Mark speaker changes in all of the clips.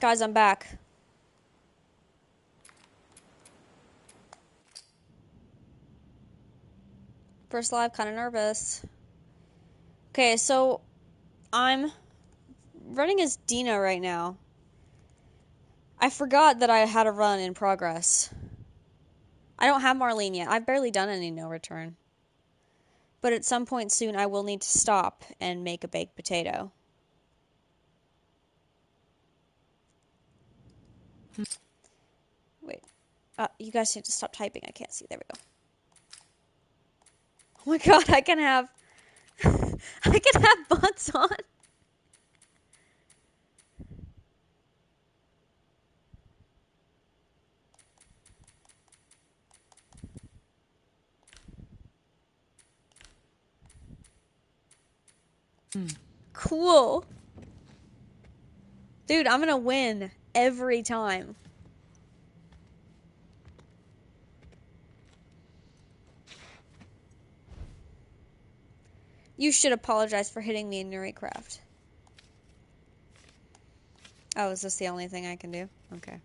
Speaker 1: Guys, I'm back. First live, kind of nervous. Okay, so I'm running as Dina right now. I forgot that I had a run in progress. I don't have Marlene yet. I've barely done any no return. But at some point soon, I will need to stop and make a baked potato. Wait. You guys need to stop typing. I can't see. There we go. Oh my god, I can have... I can have butts on. Cool. Dude, I'm gonna win every time. You should apologize for hitting me in Nuricraft. Oh, is this the only thing I can do? Okay.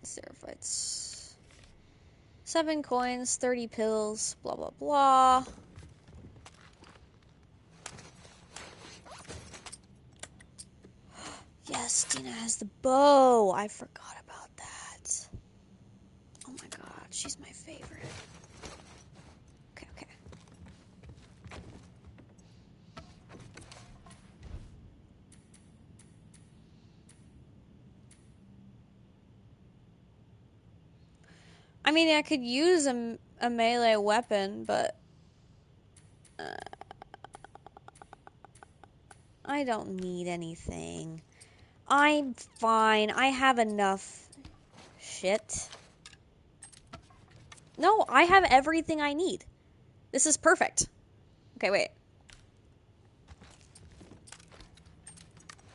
Speaker 1: Seraphites. 7 coins, 30 pills, blah blah blah. Yes, Dina has the bow. I forgot about that. Oh my god, she's my favorite. Okay, okay. I mean, I could use a melee weapon, but I don't need anything. I'm fine. I have enough shit. No, I have everything I need. This is perfect. Okay, wait.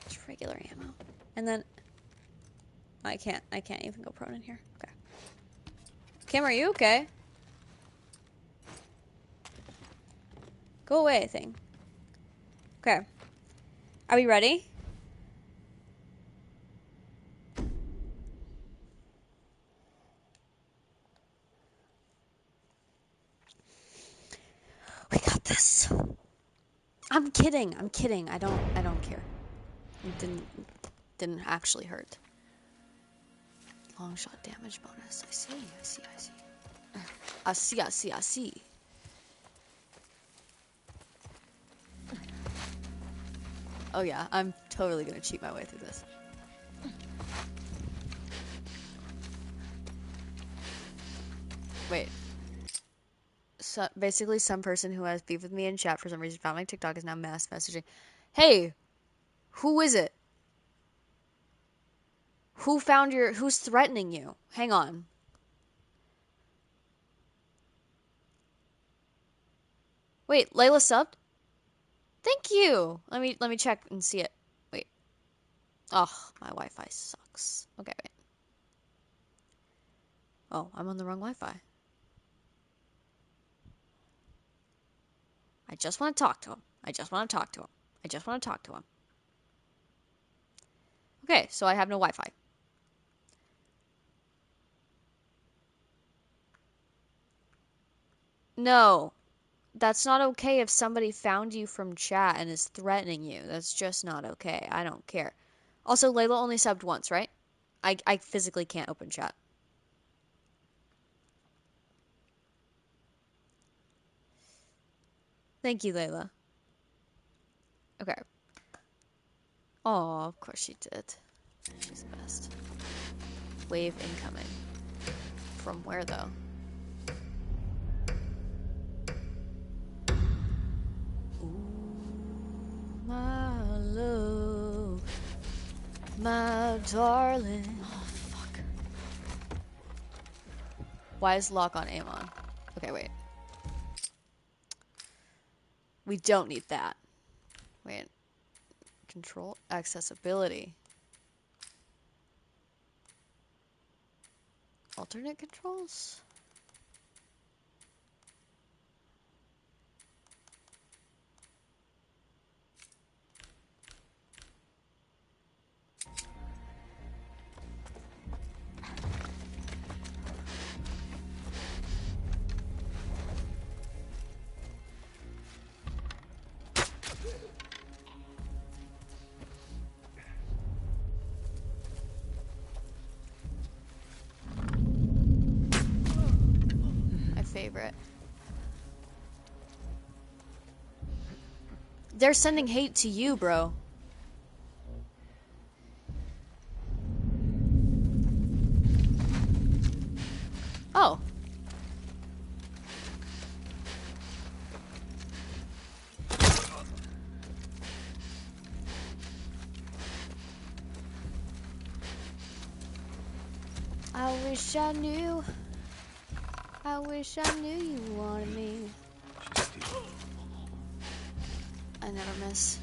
Speaker 1: Just regular ammo. And then I can't even go prone in here. Okay. Kim, are you okay? Go away, thing. Okay. Are we ready? We got this. I'm kidding. I'm kidding. I don't care. It didn't actually hurt. Long shot damage bonus. I see. I see. Oh yeah, I'm totally gonna cheat my way through this. Wait. So basically, some person who has beef with me in chat for some reason found my TikTok is now mass messaging. Hey, who is it? Who's threatening you? Hang on. Wait, Layla subbed? Thank you. Let me check and see it. Wait. Oh, my Wi-Fi sucks. Okay, wait. Oh, I'm on the wrong Wi-Fi. I just want to talk to him. I just want to talk to him. I just want to talk to him. Okay, so I have no Wi-Fi. No. That's not okay if somebody found you from chat and is threatening you. That's just not okay. I don't care. Also, Layla only subbed once, right? I physically can't open chat. Thank you, Layla. Okay. Oh, of course she did. She's the best. Wave incoming. From where, though? Ooh, my love. My darling. Oh, fuck. Why is lock on aim on? Okay, wait. We don't need that. Wait. Control accessibility. Alternate controls? They're sending hate to you, bro. Oh. I wish I knew. I wish I knew you wanted me. I never miss.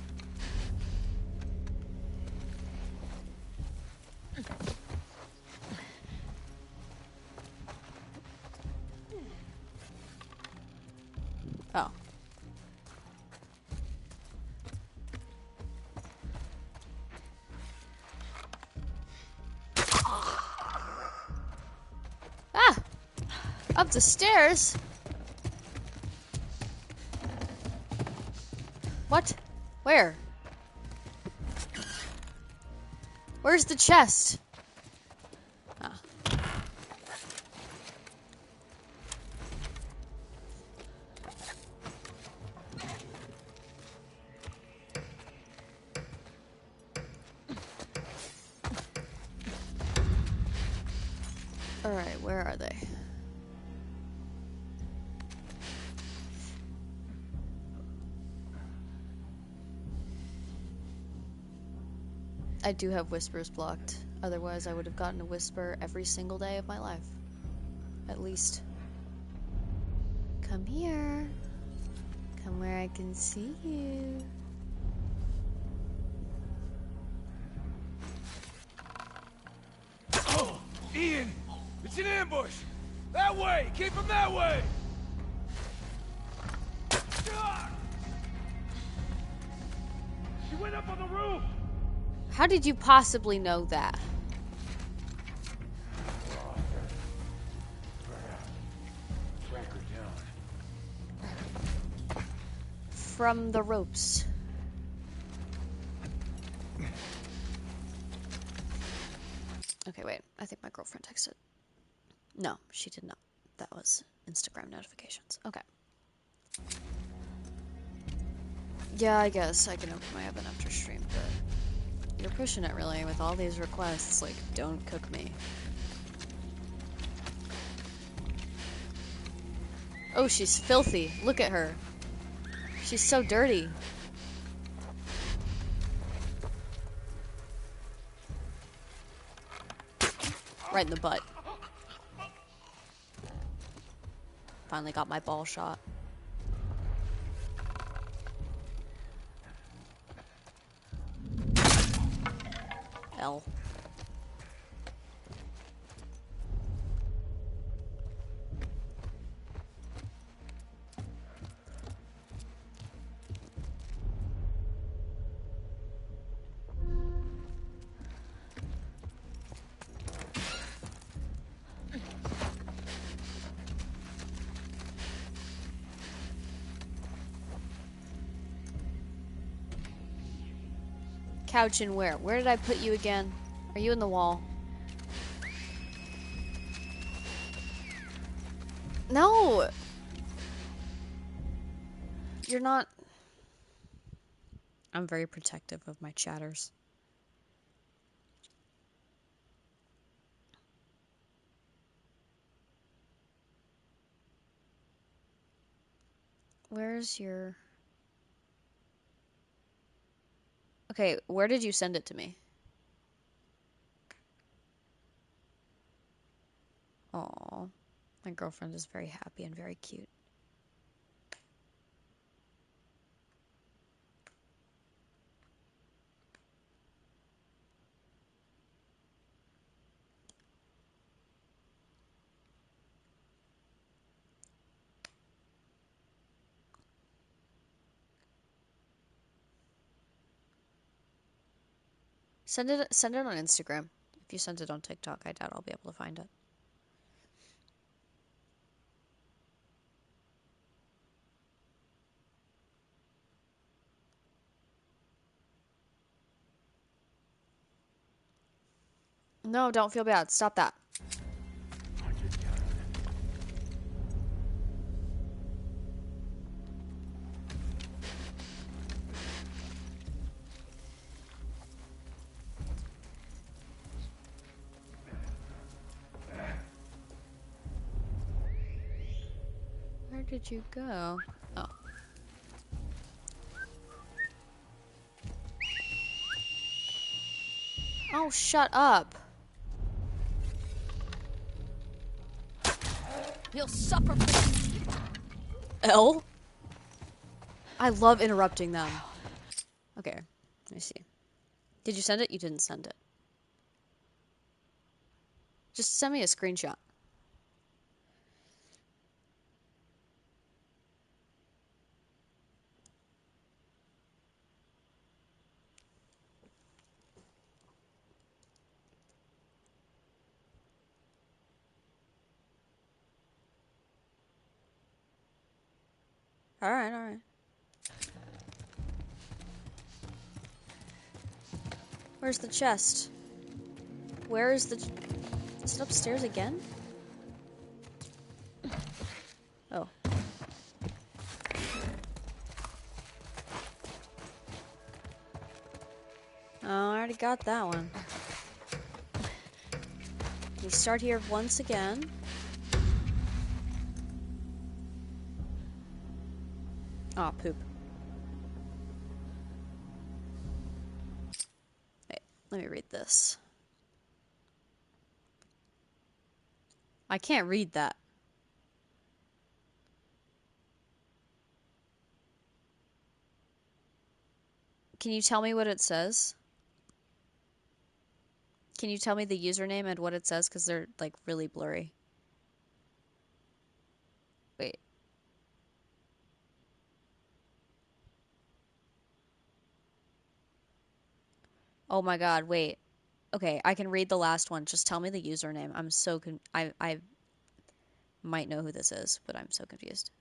Speaker 1: Oh. Ah! Up the stairs? What? Where? Where's the chest? Ah. Alright, where are they? I do have whispers blocked. Otherwise, I would have gotten a whisper every single day of my life. At least. Come here. Come where I can see you.
Speaker 2: Oh, Ian! It's an ambush! That way! Keep him that way! She went up on the roof!
Speaker 1: How did you possibly know that?
Speaker 2: Track her down.
Speaker 1: From the ropes. Okay, wait. I think my girlfriend texted. No, she did not. That was Instagram notifications. Okay. Yeah, I guess I can open my oven after stream, but you're pushing it really with all these requests. Like, don't cook me. Oh, she's filthy. Look at her. She's so dirty. Right in the butt. Finally got my ball shot. L. Couch and where? Where did I put you again? Are you in the wall? No! You're not... I'm very protective of my chatters. Where's your... Okay, where did you send it to me? Aw, my girlfriend is very happy and very cute. Send it on Instagram. If you send it on TikTok, I doubt I'll be able to find it. No, don't feel bad. Stop that. did you go? Oh. Oh, shut up.
Speaker 3: You'll suffer for
Speaker 1: L? I love interrupting them. Okay, let me see. Did you send it? You didn't send it. Just send me a screenshot. Alright, alright. Where's the chest? Where is the... Is it upstairs again? Oh. Oh, I already got that one. We start here once again. Aw, poop. Wait, let me read this. I can't read that. Can you tell me what it says? Can you tell me the username and what it says? Because they're, like, really blurry. Wait. Oh my god, wait. Okay, I can read the last one. Just tell me the username. I'm so I might know who this is, but I'm so confused.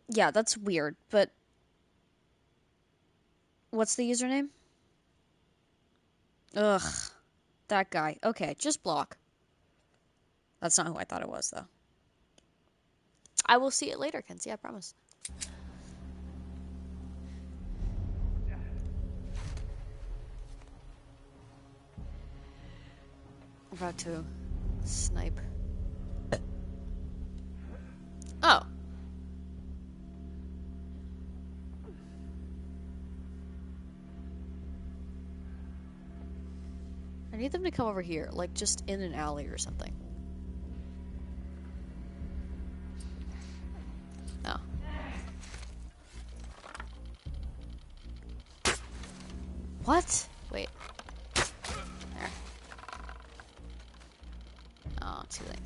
Speaker 1: Yeah, that's weird, but what's the username? Ugh, that guy. Okay, just block. That's not who I thought it was, though. I will see it later, Kenzie, I promise. I'm about to snipe. Oh. I need them to come over here, like just in an alley or something. Oh. What? Wait. There. Oh, too late.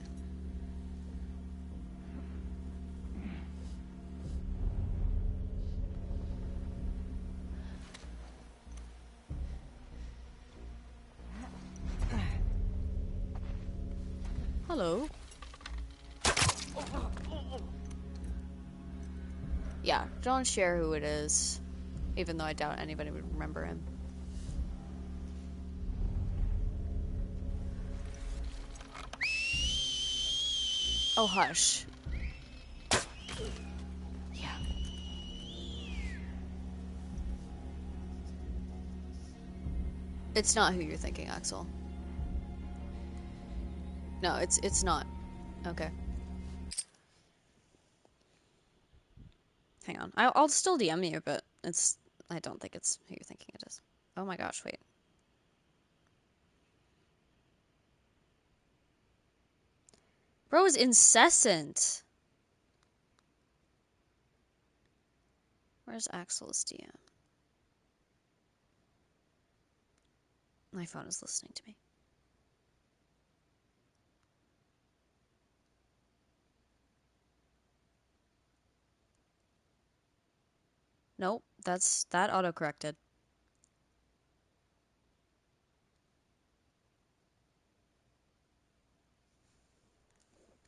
Speaker 1: Hello. Yeah, don't share who it is. Even though I doubt anybody would remember him. Oh, hush. Yeah. It's not who you're thinking, Axel. No, it's not. Okay. Hang on. I'll still DM you, but I don't think it's who you're thinking it is. Oh my gosh, wait. Bro is incessant. Where's Axel's DM? My phone is listening to me. Nope, that auto-corrected.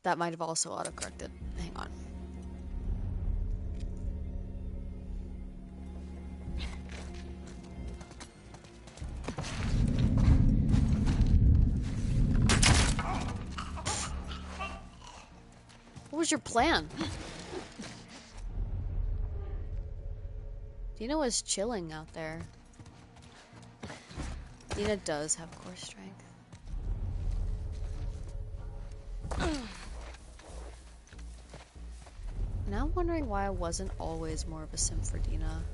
Speaker 1: That might have also auto-corrected. Hang on. What was your plan? Dina was chilling out there. Dina does have core strength. Now I'm wondering why I wasn't always more of a simp for Dina.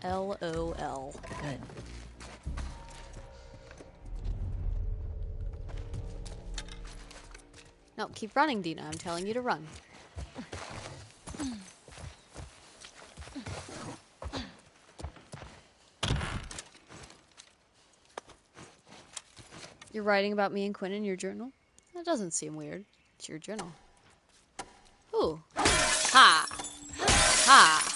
Speaker 1: LOL.
Speaker 4: Good.
Speaker 1: No, keep running, Dina. I'm telling you to run. You're writing about me and Quinn in your journal? That doesn't seem weird. It's your journal. Ooh. Ha! Ha!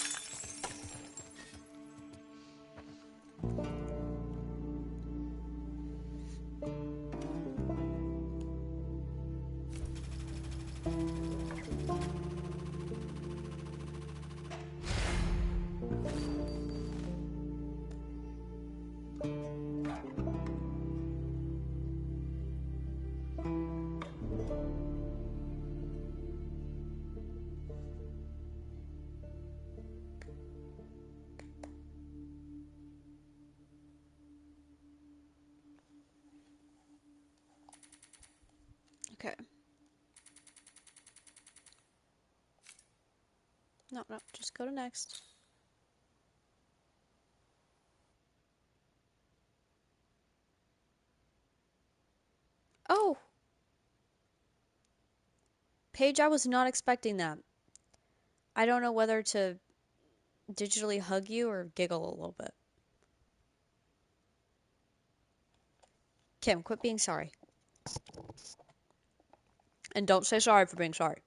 Speaker 1: Okay. No, just go to next. Oh! Paige, I was not expecting that. I don't know whether to digitally hug you or giggle a little bit. Kim, quit being sorry. And don't say sorry for being sorry.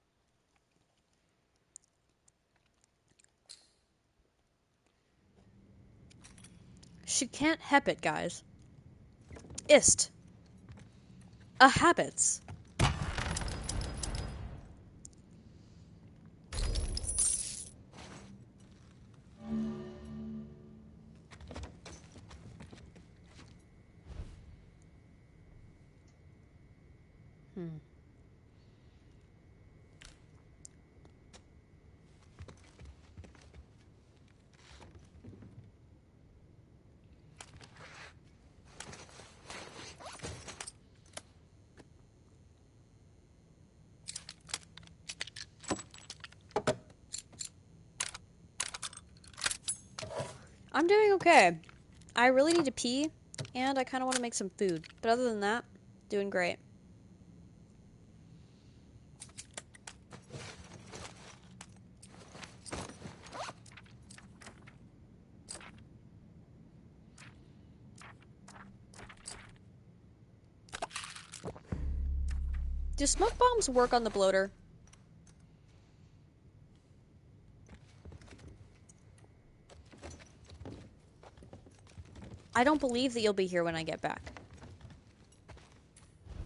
Speaker 1: She can't help it, guys. Ist. A habits. I'm doing okay. I really need to pee, and I kind of want to make some food. But other than that, doing great. Do smoke bombs work on the bloater? I don't believe that you'll be here when I get back.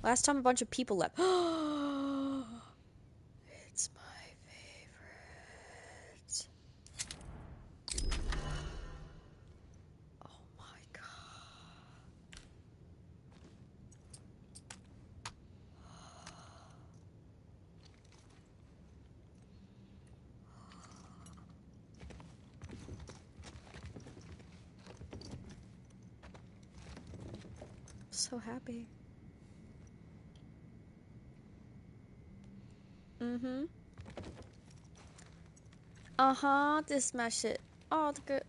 Speaker 1: Last time a bunch of people left. It's my favorite. Oh my god. So happy. Mm-hmm. Uh-huh, this my shit. Oh, the good.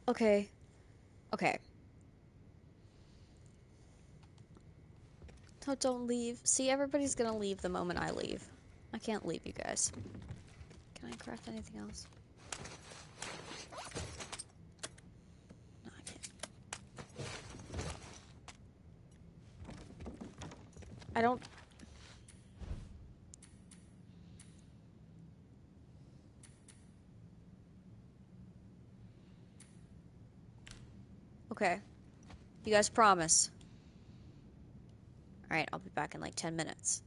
Speaker 1: Okay. Okay. No, don't leave. See, everybody's gonna leave the moment I leave. I can't leave you guys. Can I craft anything else? No, I can't. I don't... Okay. You guys promise. Alright, I'll be back in like 10 minutes.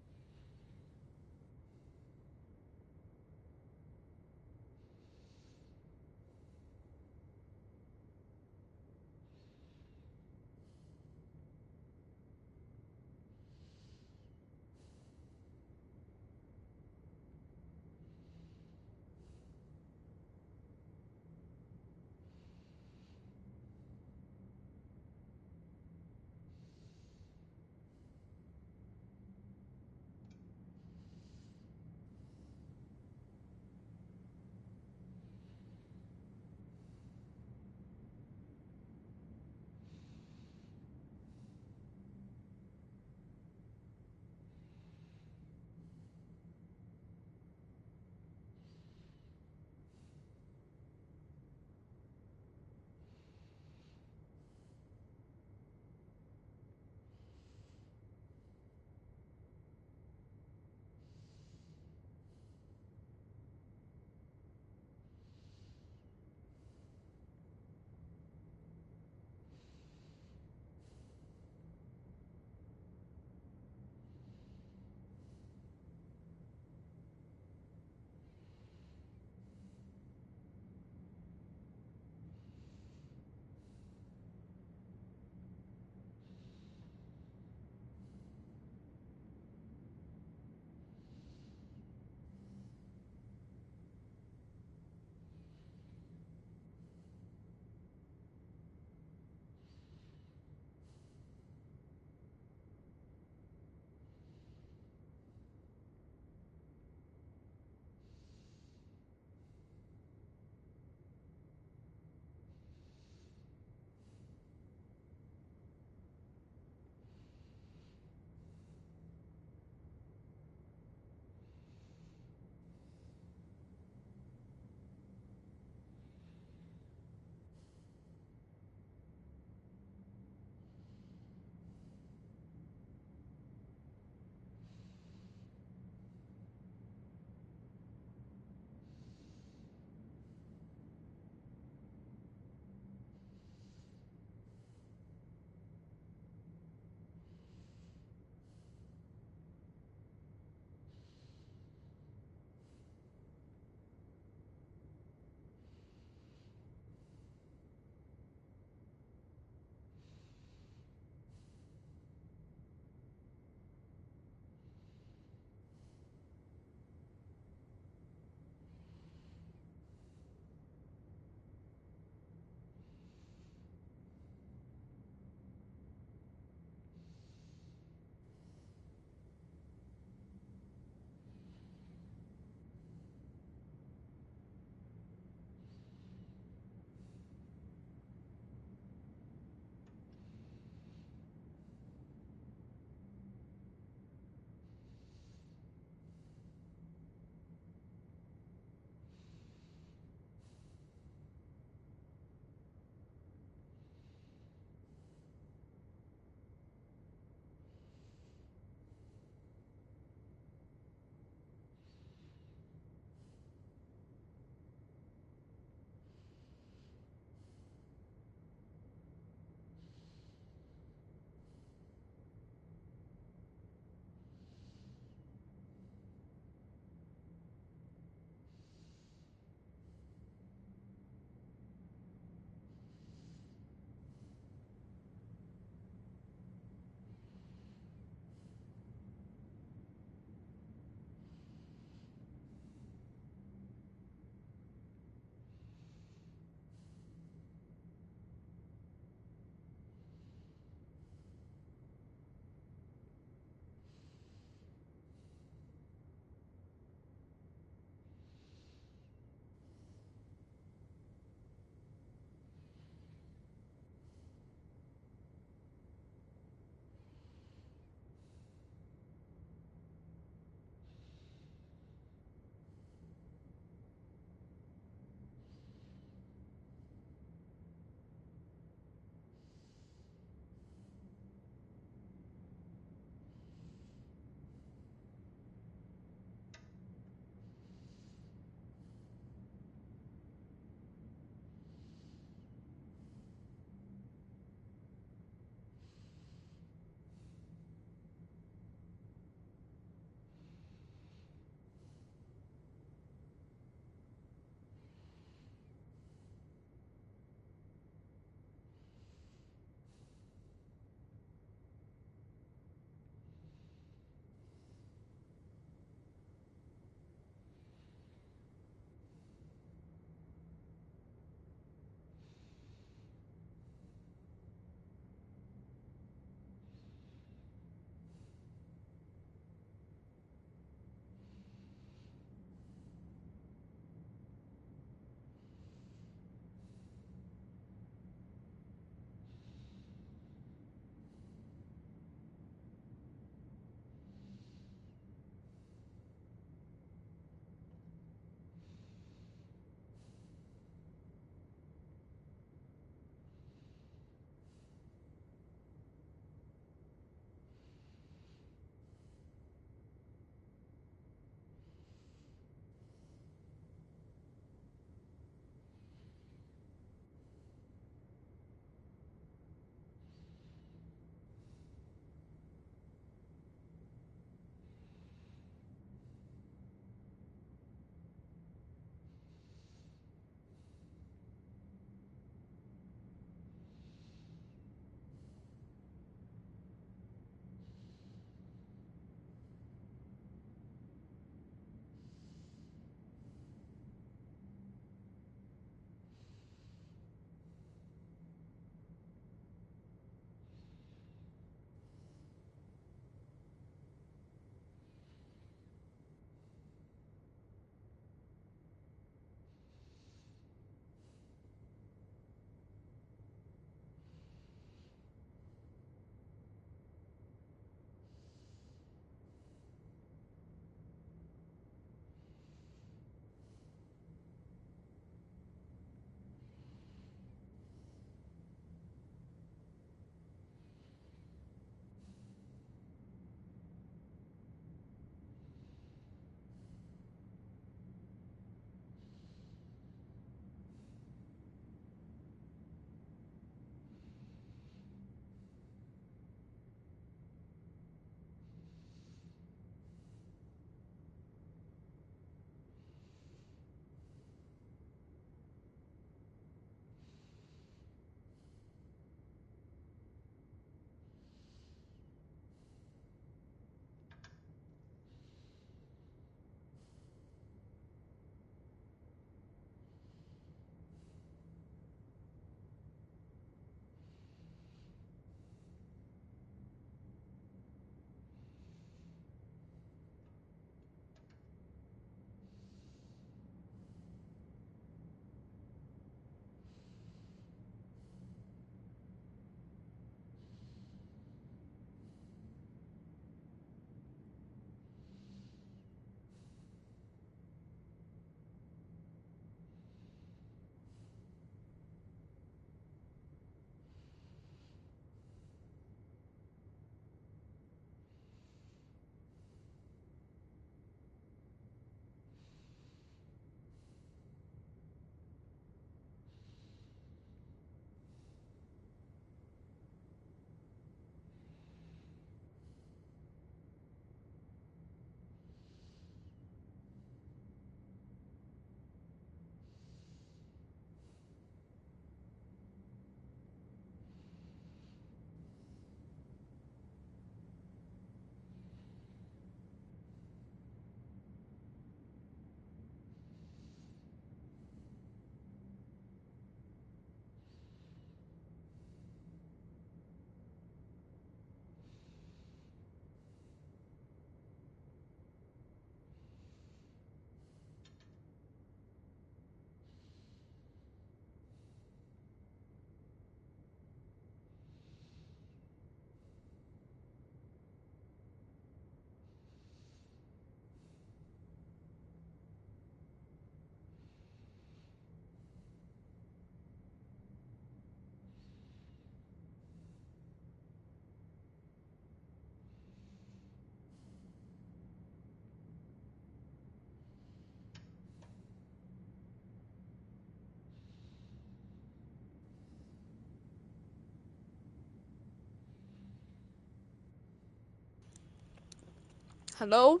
Speaker 1: Hello?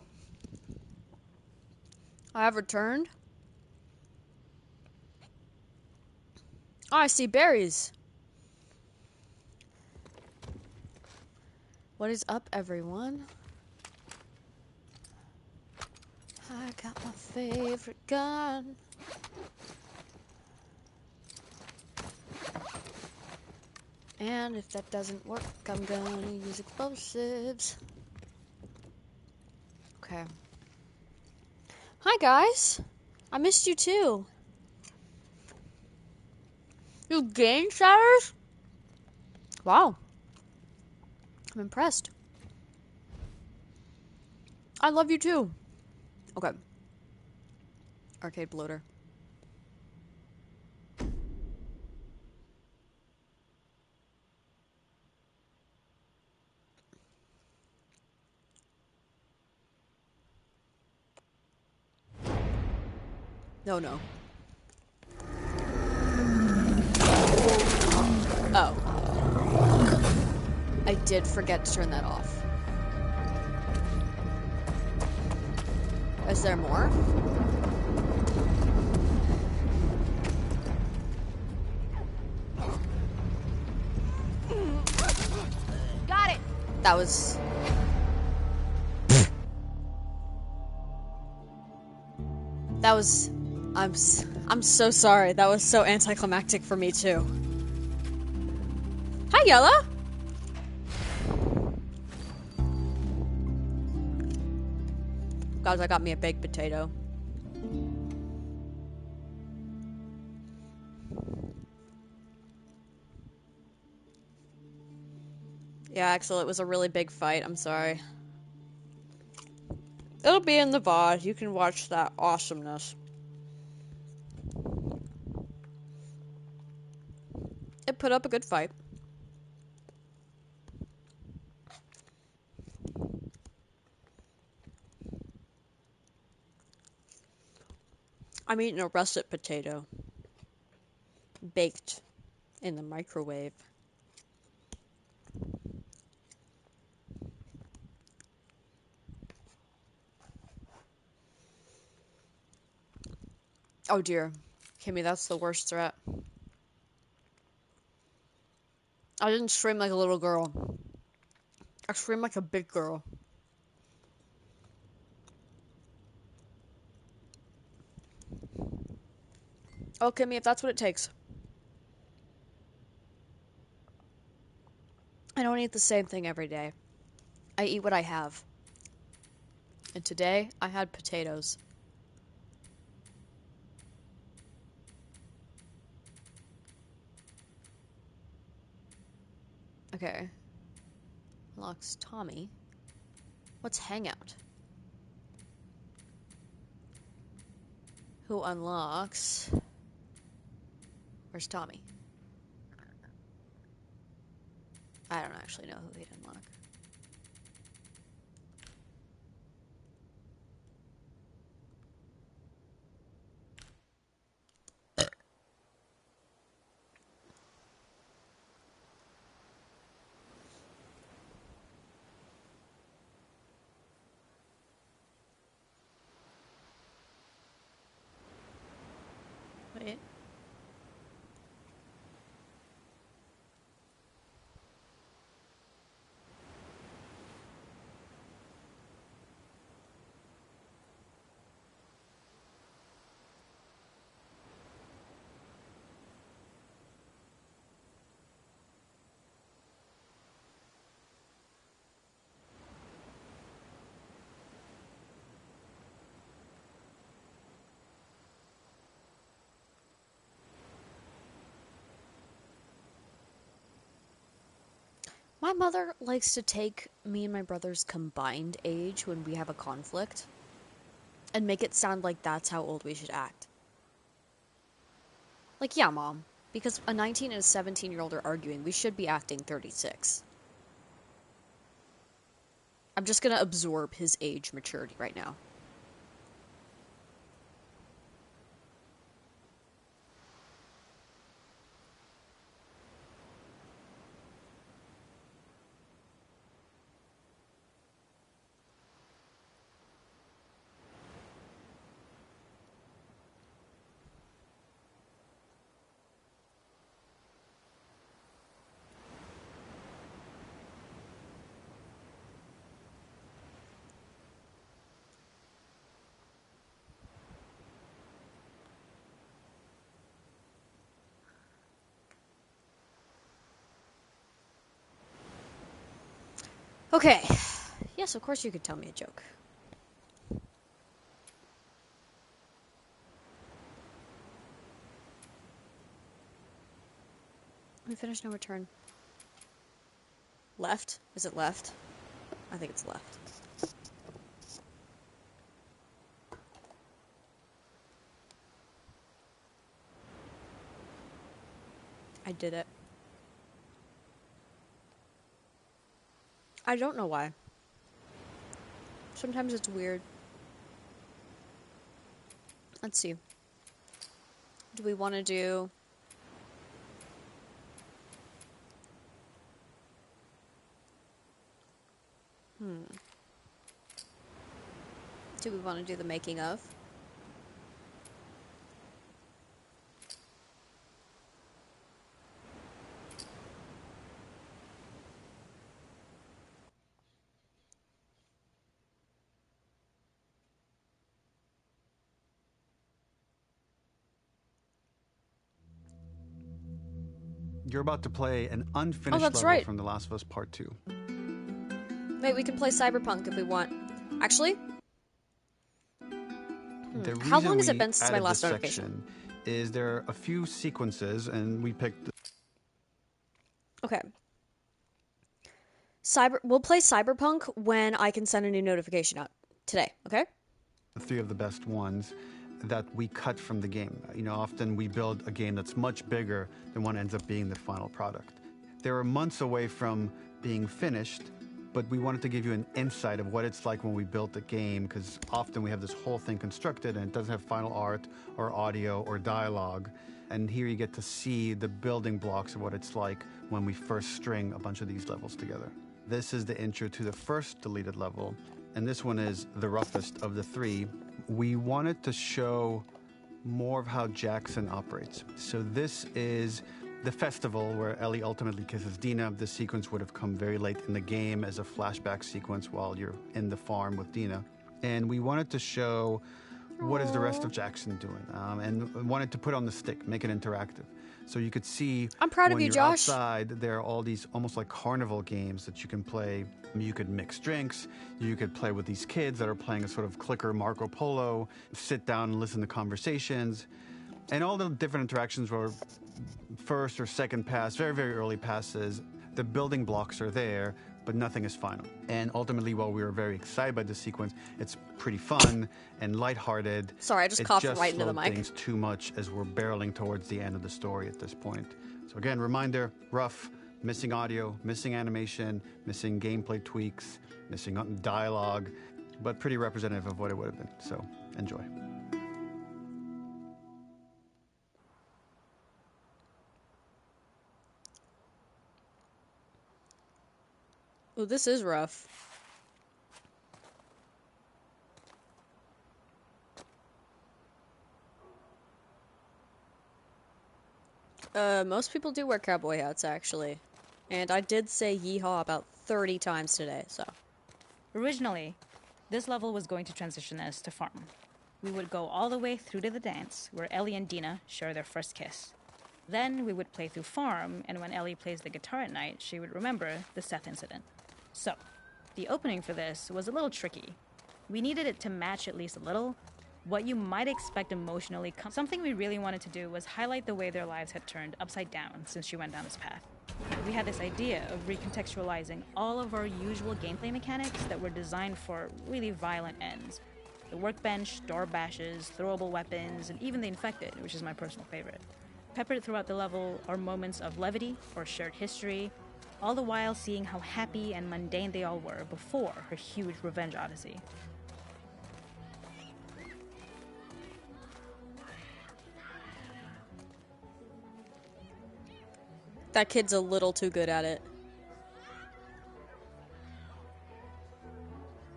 Speaker 1: I have returned. Oh, I see berries. What is up, everyone? I got my favorite gun. And if that doesn't work, I'm gonna use explosives. Okay. Hi, guys. I missed you, too. You gained shatters? Wow. I'm impressed. I love you, too. Okay. Arcade bloater. No. Oh. I did forget to turn that off. Is there more?
Speaker 3: Got it.
Speaker 1: That was... That was... I'm so sorry. That was so anticlimactic for me, too. Hi, Yella! Guys, I got me a baked potato. Yeah, Axel, it was a really big fight. I'm sorry. It'll be in the VOD. You can watch that awesomeness. It put up a good fight. I'm eating a russet potato. Baked in the microwave. Oh dear. Kimmy, that's the worst threat. I didn't scream like a little girl. I screamed like a big girl. Oh, Kimmy, if that's what it takes. I don't eat the same thing every day. I eat what I have. And today, I had potatoes. Okay. Unlocks Tommy. What's Hangout? Who unlocks... Where's Tommy? I don't actually know who he'd unlock. Wait. My mother likes to take me and my brother's combined age when we have a conflict and make it sound like that's how old we should act. Like, yeah, Mom, because a 19 and a 17-year-old are arguing, we should be acting 36. I'm just gonna absorb his age maturity right now. Okay. Yes, of course you could tell me a joke. We finished no return. Left? Is it left? I think it's left. I did it. I don't know why. Sometimes it's weird. Let's see. Do we want to do... Do we want to do the making of?
Speaker 4: You're about to play an unfinished
Speaker 1: that's
Speaker 4: level
Speaker 1: right.
Speaker 4: from The Last of Us Part 2.
Speaker 1: Wait, we can play Cyberpunk if we want. Actually?
Speaker 4: The
Speaker 1: How
Speaker 4: reason
Speaker 1: long has it
Speaker 4: we
Speaker 1: been since my
Speaker 4: added
Speaker 1: last
Speaker 4: this
Speaker 1: notification?
Speaker 4: section is there are a few sequences, and we picked
Speaker 1: Okay. We'll play Cyberpunk when I can send a new notification out. Today, okay?
Speaker 4: the three of the best ones that we cut from the game. You know, often we build a game that's much bigger than what ends up being the final product. They were months away from being finished, but we wanted to give you an insight of what it's like when we built a game, because often we have this whole thing constructed and it doesn't have final art or audio or dialogue. And here you get to see the building blocks of what it's like when we first string a bunch of these levels together. This is the intro to the first deleted level, and this one is the roughest of the three. We wanted to show more of how Jackson operates. So this is the festival where Ellie ultimately kisses Dina. This sequence would have come very late in the game as a flashback sequence while you're in the farm with Dina. And we wanted to show what is the rest of Jackson doing, and wanted to put on the stick, make it interactive. So you could see
Speaker 1: I'm proud of
Speaker 4: when
Speaker 1: you,
Speaker 4: you're
Speaker 1: Josh.
Speaker 4: outside, there are all these almost like carnival games that you can play. You could mix drinks, you could play with these kids that are playing a sort of clicker Marco Polo, sit down and listen to conversations. And all the different interactions were first or second pass, very, very early passes. The building blocks are there, but nothing is final. And ultimately, while we were very excited by this sequence, it's pretty fun and lighthearted.
Speaker 1: Sorry, I just coughed right into the mic.
Speaker 4: It just slowed things too much as we're barreling towards the end of the story at this point. So again, reminder, rough, missing audio, missing animation, missing gameplay tweaks, missing dialogue, but pretty representative of what it would have been. So enjoy.
Speaker 1: Oh, this is rough. Most people do wear cowboy hats, actually. And I did say yeehaw about 30 times today, so.
Speaker 5: Originally, this level was going to transition us to farm. We would go all the way through to the dance, where Ellie and Dina share their first kiss. Then we would play through farm, and when Ellie plays the guitar at night, she would remember the Seth incident. So, the opening for this was a little tricky. We needed it to match at least a little what you might expect emotionally. Something we really wanted to do was highlight the way their lives had turned upside down since she went down this path. We had this idea of recontextualizing all of our usual gameplay mechanics that were designed for really violent ends. The workbench, door bashes, throwable weapons, and even the infected, which is my personal favorite. Peppered throughout the level are moments of levity or shared history, all the while seeing how happy and mundane they all were before her huge revenge odyssey.
Speaker 1: That kid's a little too good at it.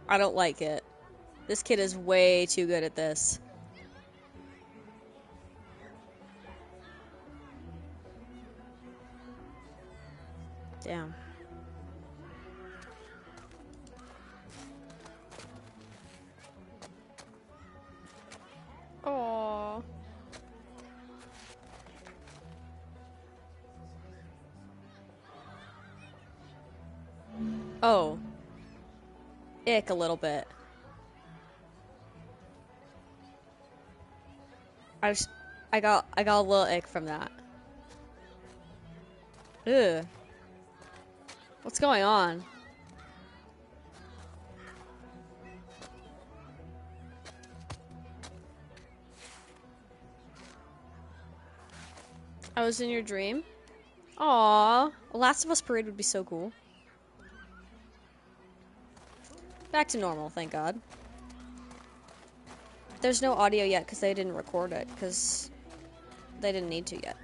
Speaker 1: I don't like it. This kid is way too good at this. Damn. Aww. Oh. ick a little bit. I got a little ick from that. Ugh. What's going on? I was in your dream? Aww. A Last of Us parade would be so cool. Back to normal, thank God. There's no audio yet because they didn't record it, because they didn't need to yet.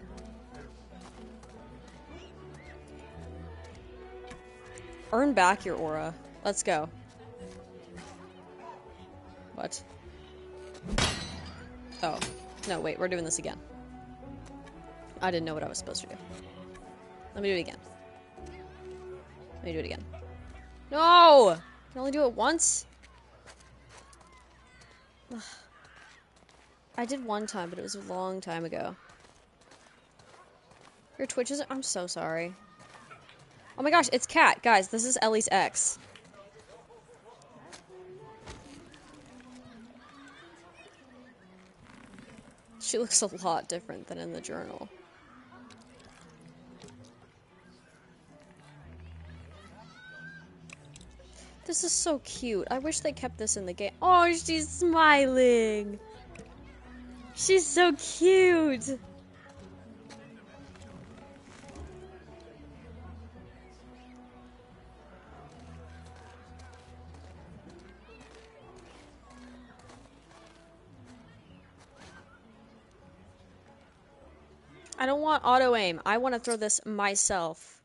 Speaker 1: Earn back your aura. Let's go. What? Oh. No, wait, we're doing this again. I didn't know what I was supposed to do. Let me do it again. Let me do it again. No! I can only do it once? Ugh. I did one time, but it was a long time ago. Your Twitch is... I'm so sorry. Oh my gosh, it's Kat. Guys, this is Ellie's ex. She looks a lot different than in the journal. This is so cute. I wish they kept this in the game. Oh, she's smiling. She's so cute. I don't want auto aim. I want to throw this myself.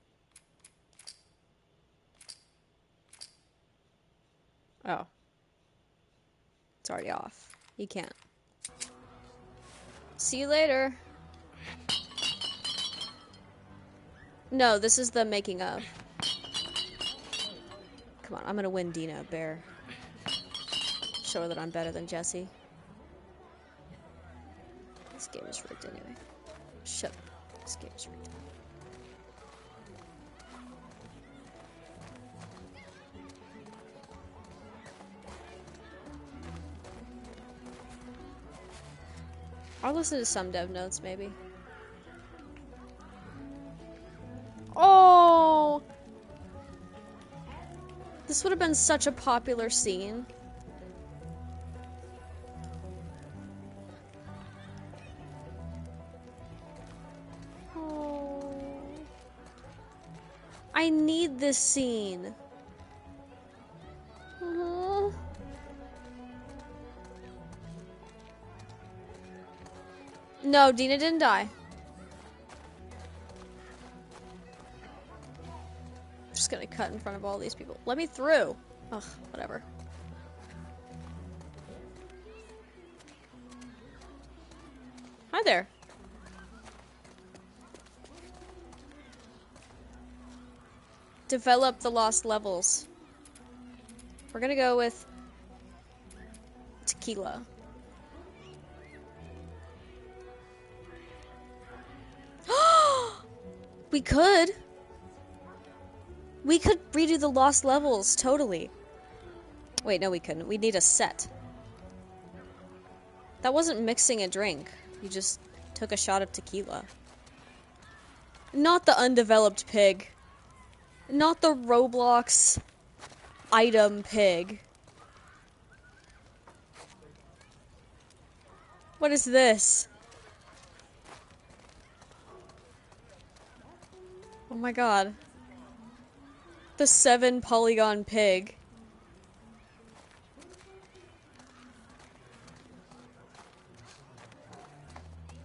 Speaker 1: Oh. It's already off. You can't. See you later. No, this is the making of. Come on, I'm gonna win Dina, bear. Show her that I'm better than Jesse. This game is rigged anyway. Shut up. This game is rigged. I'll listen to some dev notes, maybe. Oh! This would have been such a popular scene. Oh. I need this scene. Oh. No, Dina didn't die. I'm just gonna cut in front of all these people. Let me through. Ugh, whatever. Hi there. Develop the lost levels. We're gonna go with tequila. We could. We could redo the lost levels, totally. Wait, no we couldn't. We'd need a set. That wasn't mixing a drink. You just took a shot of tequila. Not the undeveloped pig. Not the Roblox item pig. What is this? Oh my god. The 7 polygon pig.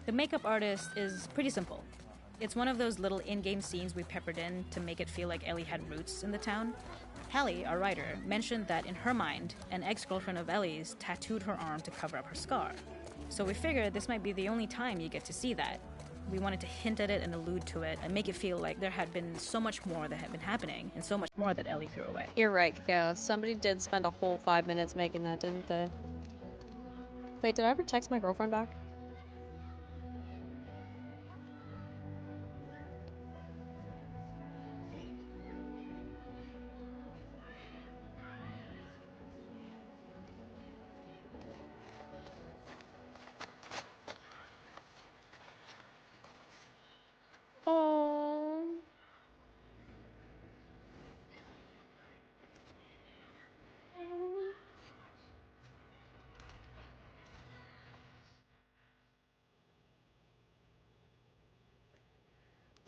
Speaker 5: The makeup artist is pretty simple. It's one of those little in-game scenes we peppered in to make it feel like Ellie had roots in the town. Hallie, our writer, mentioned that in her mind, an ex-girlfriend of Ellie's tattooed her arm to cover up her scar. So we figured this might be the only time you get to see that. We wanted to hint at it and allude to it and make it feel like there had been so much more that had been happening and so much more that Ellie threw away.
Speaker 1: You're right, yeah. Somebody did spend a whole 5 minutes making that, didn't they? Wait, did I ever text my girlfriend back?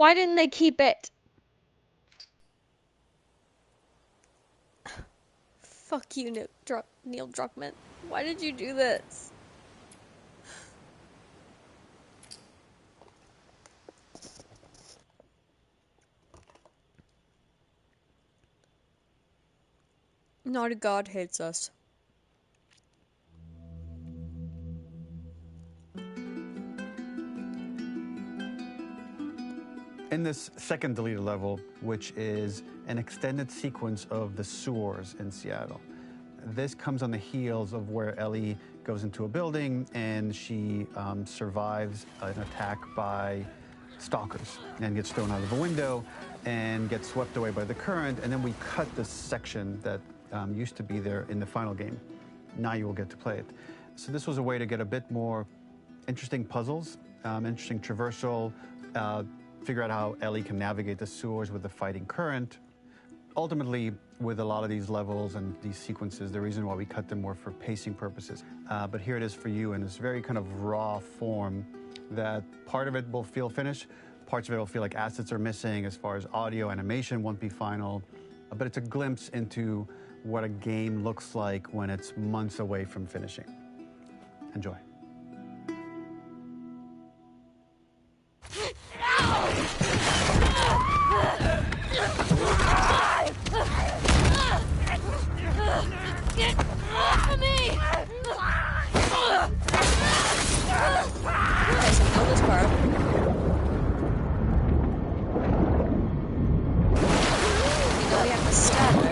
Speaker 1: Why didn't they keep it? Fuck you, Neil Druckmann. Why did you do this? Not a god hates us.
Speaker 4: In this second deleted level, which is an extended sequence of the sewers in Seattle, this comes on the heels of where Ellie goes into a building and she survives an attack by stalkers and gets thrown out of a window and gets swept away by the current. And then we cut this section that used to be there in the final game. Now you will get to play it. So this was a way to get a bit more interesting puzzles, interesting traversal, figure out how Ellie can navigate the sewers with the fighting current. Ultimately, with a lot of these levels and these sequences, the reason why we cut them were for pacing purposes. But here it is for you in this very kind of raw form that part of it will feel finished, parts of it will feel like assets are missing as far as audio, animation won't be final, but it's a glimpse into what a game looks like when it's months away from finishing. Enjoy.
Speaker 3: Get off of me!
Speaker 1: Okay, so kill this part. You know we have to stab her.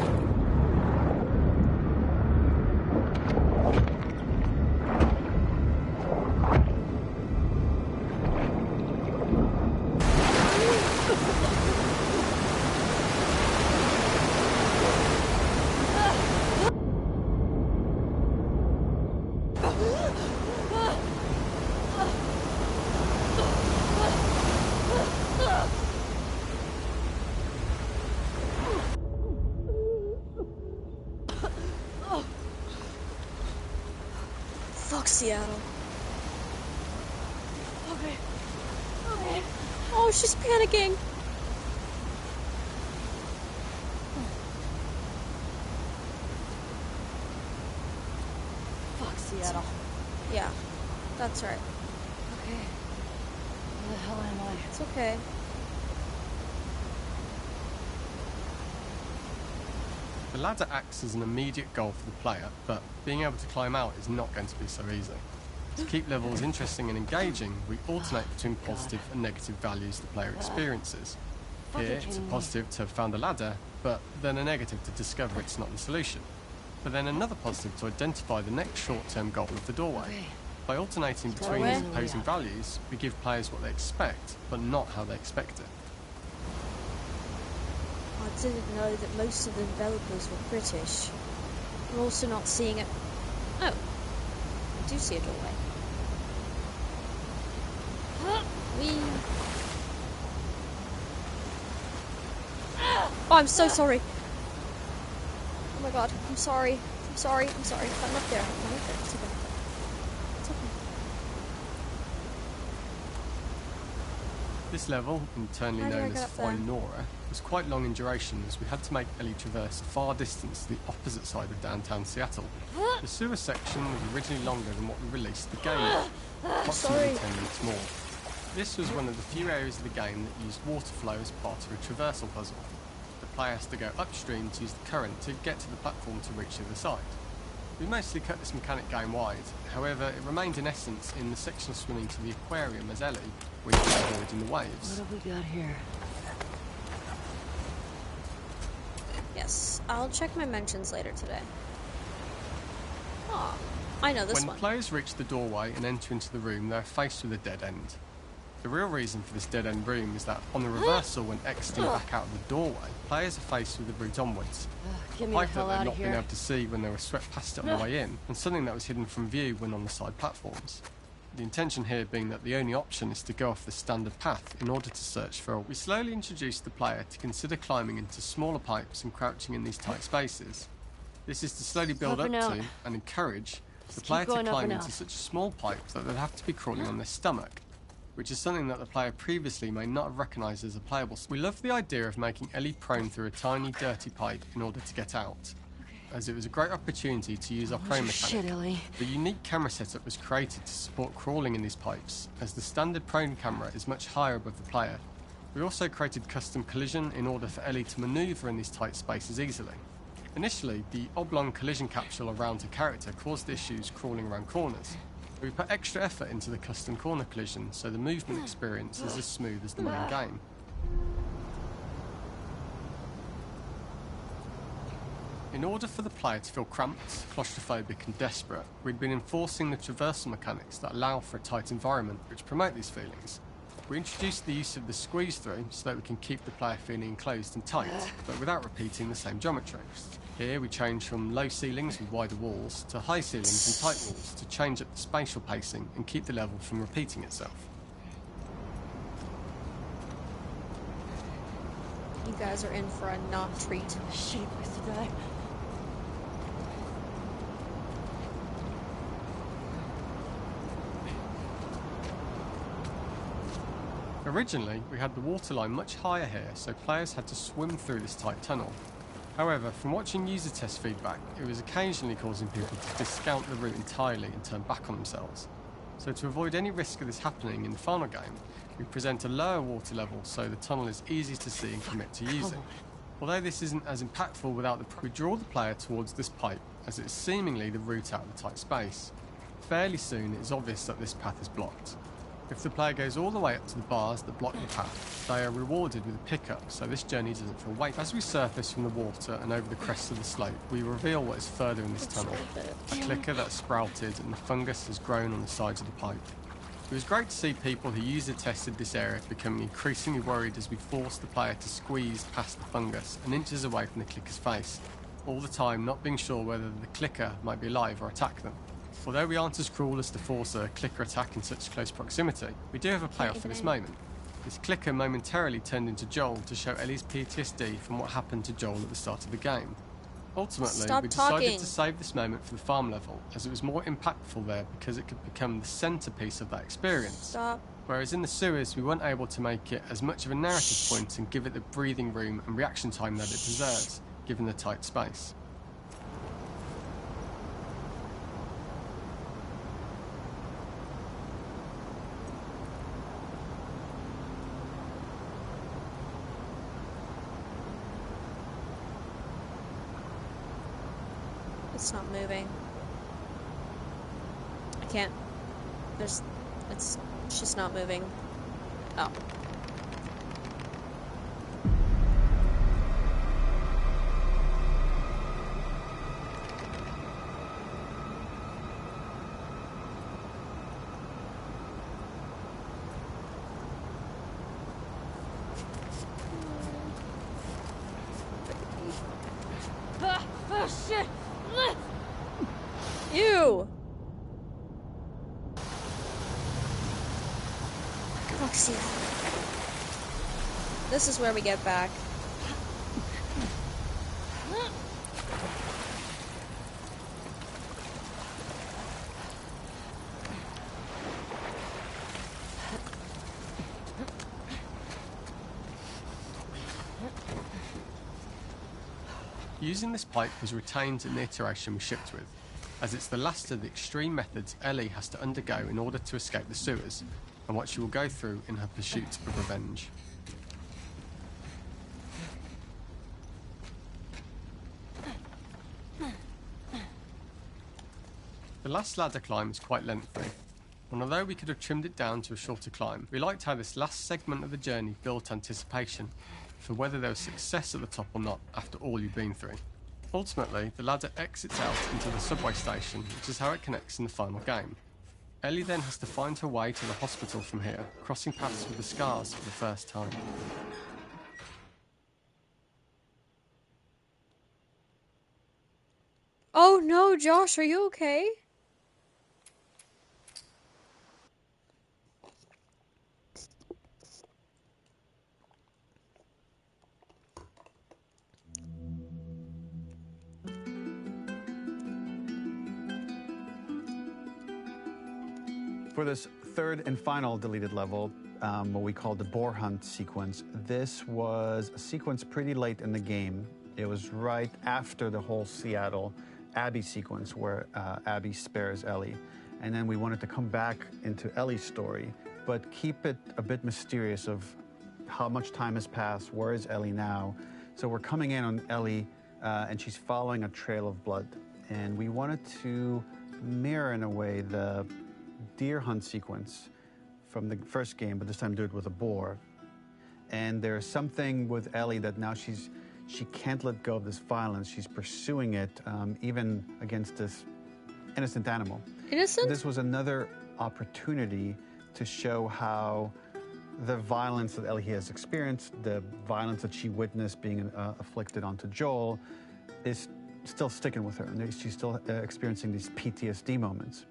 Speaker 1: Fuck Seattle. Okay. Okay. Oh, she's panicking.
Speaker 3: Fuck Seattle.
Speaker 1: Yeah, that's right.
Speaker 3: Okay. Where the hell am I?
Speaker 1: It's okay.
Speaker 6: The ladder acts as an immediate goal for the player, but being able to climb out is not going to be so easy. To keep levels interesting and engaging, we alternate between positive and negative values the player experiences. Here, it's a positive to have found a ladder, but then a negative to discover it's not the solution. But then another positive to identify the next short-term goal of the doorway. By alternating between these opposing values, we give players what they expect, but not how they expect it.
Speaker 1: I didn't know that most of the developers were British. I'm also not seeing it. Oh, I do see a doorway. Whee! Oh, I'm so sorry. Oh my god, I'm sorry. I'm sorry. I'm sorry. I'm up there. I'm up there. It's okay. It's okay.
Speaker 6: This level, internally
Speaker 1: How do I
Speaker 6: known
Speaker 1: get
Speaker 6: as
Speaker 1: up there?
Speaker 6: Foynora, was quite long in duration as we had to make Ellie traverse a far distance to the opposite side of downtown Seattle. The sewer section was originally longer than what we released the game at, approximately 10 minutes more. This was one of the few areas of the game that used water flow as part of a traversal puzzle. The player has to go upstream to use the current to get to the platform to reach the other side. We mostly cut this mechanic game-wide, however it remained in essence in the section swimming to the aquarium as Ellie, which was avoiding the waves.
Speaker 3: What have we got here?
Speaker 1: Yes, I'll check my mentions later today. Oh, I know this
Speaker 6: When
Speaker 1: one.
Speaker 6: players reach the doorway and enter into the room, they're faced with a dead end. The real reason for this dead-end room is that on the reversal, when exiting back out of the doorway, players are faced with the route onwards.
Speaker 3: Get
Speaker 6: A
Speaker 3: me the
Speaker 6: pipe that
Speaker 3: hell
Speaker 6: they'd
Speaker 3: out
Speaker 6: not
Speaker 3: of
Speaker 6: been
Speaker 3: here.
Speaker 6: able to see when they were swept past it on the way in, and something that was hidden from view when on the side platforms. The intention here being that the only option is to go off the standard path in order to search for. We slowly introduce the player to consider climbing into smaller pipes and crouching in these tight spaces. This is to slowly build
Speaker 3: Up
Speaker 6: up
Speaker 3: and out.
Speaker 6: to and encourage the
Speaker 3: keep
Speaker 6: player to
Speaker 3: going up
Speaker 6: climb
Speaker 3: and
Speaker 6: into
Speaker 3: out.
Speaker 6: such a small pipe that they'd have to be crawling on their stomach. which is something that the player previously may not have recognised as a playable. We love the idea of making Ellie prone through a tiny, dirty pipe in order to get out, as it was a great opportunity to use our prone mechanic.
Speaker 3: Shit, Ellie.
Speaker 6: The unique camera setup was created to support crawling in these pipes, as the standard prone camera is much higher above the player. We also created custom collision in order for Ellie to manoeuvre in these tight spaces easily. Initially, the oblong collision capsule around her character caused issues crawling around corners. We put extra effort into the custom corner collision, so the movement experience is as smooth as the main game. In order for the player to feel cramped, claustrophobic and desperate, we'd been enforcing the traversal mechanics that allow for a tight environment which promote these feelings. We introduced the use of the squeeze through so that we can keep the player feeling enclosed and tight, but without repeating the same geometry. Here we change from low ceilings with wider walls to high ceilings and tight walls to change up the spatial pacing and keep the level from repeating itself.
Speaker 1: You guys are in for a not treat.
Speaker 3: Shitty place to die.
Speaker 6: Originally, we had the waterline much higher here, so players had to swim through this tight tunnel. However, from watching user test feedback, it was occasionally causing people to discount the route entirely and turn back on themselves. So to avoid any risk of this happening in the final game, we present a lower water level so the tunnel is easy to see and commit to using. Although this isn't as impactful without we draw the player towards this pipe, as it is seemingly the route out of the tight space. Fairly soon it is obvious that this path is blocked. If the player goes all the way up to the bars that block the path, they are rewarded with a pickup, so this journey doesn't feel weightless. As we surface from the water and over the crest of the slope, we reveal what is further in this tunnel. A clicker that sprouted and the fungus has grown on the sides of the pipe. It was great to see people who user tested this area becoming increasingly worried as we forced the player to squeeze past the fungus and inches away from the clicker's face, all the time not being sure whether the clicker might be alive or attack them. Although we aren't as cruel as to force a clicker attack in such close proximity, we do have a payoff for this moment. This clicker momentarily turned into Joel to show Ellie's PTSD from what happened to Joel at the start of the game. Ultimately, we decided to save this moment for the farm level, as it was more impactful there because it could become the centrepiece of that experience. Whereas in the sewers, we weren't able to make it as much of a narrative point and give it the breathing room and reaction time that it deserves, given the tight space.
Speaker 1: It's not moving. I can't. It's just not moving. Oh.
Speaker 3: Oh shit!
Speaker 1: Ew! Foxy. This is where we get back.
Speaker 6: Using this pipe was retained in the iteration we shipped with, as it's the last of the extreme methods Ellie has to undergo in order to escape the sewers, and what she will go through in her pursuit of revenge. The last ladder climb is quite lengthy, and although we could have trimmed it down to a shorter climb, we liked how this last segment of the journey built anticipation for whether there was success at the top or not after all you've been through. Ultimately, the ladder exits out into the subway station, which is how it connects in the final game. Ellie then has to find her way to the hospital from here, crossing paths with the Scars for the first time.
Speaker 1: Oh no, Josh, are you okay?
Speaker 4: For this third and final deleted level, what we call the boar hunt sequence. This was a sequence pretty late in the game. It was right after the whole Seattle Abby sequence where Abby spares Ellie. And then we wanted to come back into Ellie's story, but keep it a bit mysterious of how much time has passed, where is Ellie now? So we're coming in on Ellie, and she's following a trail of blood. And we wanted to mirror, in a way, the deer hunt sequence from the first game, but this time do it with a boar. And there's something with Ellie that now she can't let go of this violence. She's pursuing it, even against this innocent animal.
Speaker 1: Innocent?
Speaker 4: This was another opportunity to show how the violence that Ellie has experienced, the violence that she witnessed being afflicted onto Joel, is still sticking with her, and she's still experiencing these PTSD moments.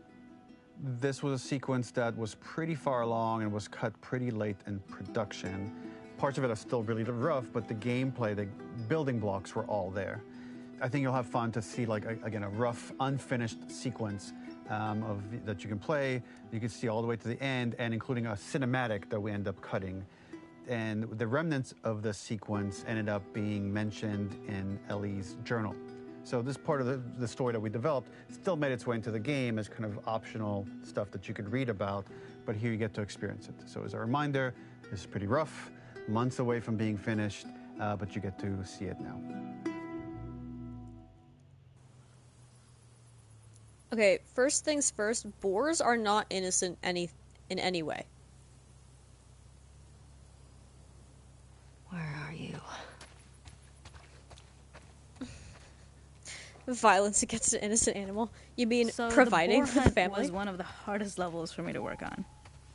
Speaker 4: This was a sequence that was pretty far along and was cut pretty late in production. Parts of it are still really rough, but the gameplay, the building blocks were all there. I think you'll have fun to see, like, again, a rough, unfinished sequence that you can play. You can see all the way to the end, and including a cinematic that we end up cutting. And the remnants of the sequence ended up being mentioned in Ellie's journal. So this part of the story that we developed still made its way into the game as kind of optional stuff that you could read about, but here you get to experience it. So as a reminder, this is pretty rough, months away from being finished, but you get to see it now.
Speaker 1: Okay, first things first, boars are not innocent in any way.
Speaker 3: Where are you?
Speaker 1: Violence against an innocent animal. You mean
Speaker 5: So
Speaker 1: providing
Speaker 5: the
Speaker 1: for
Speaker 5: boar
Speaker 1: the
Speaker 5: hunt
Speaker 1: family?
Speaker 5: was one of the hardest levels for me to work on.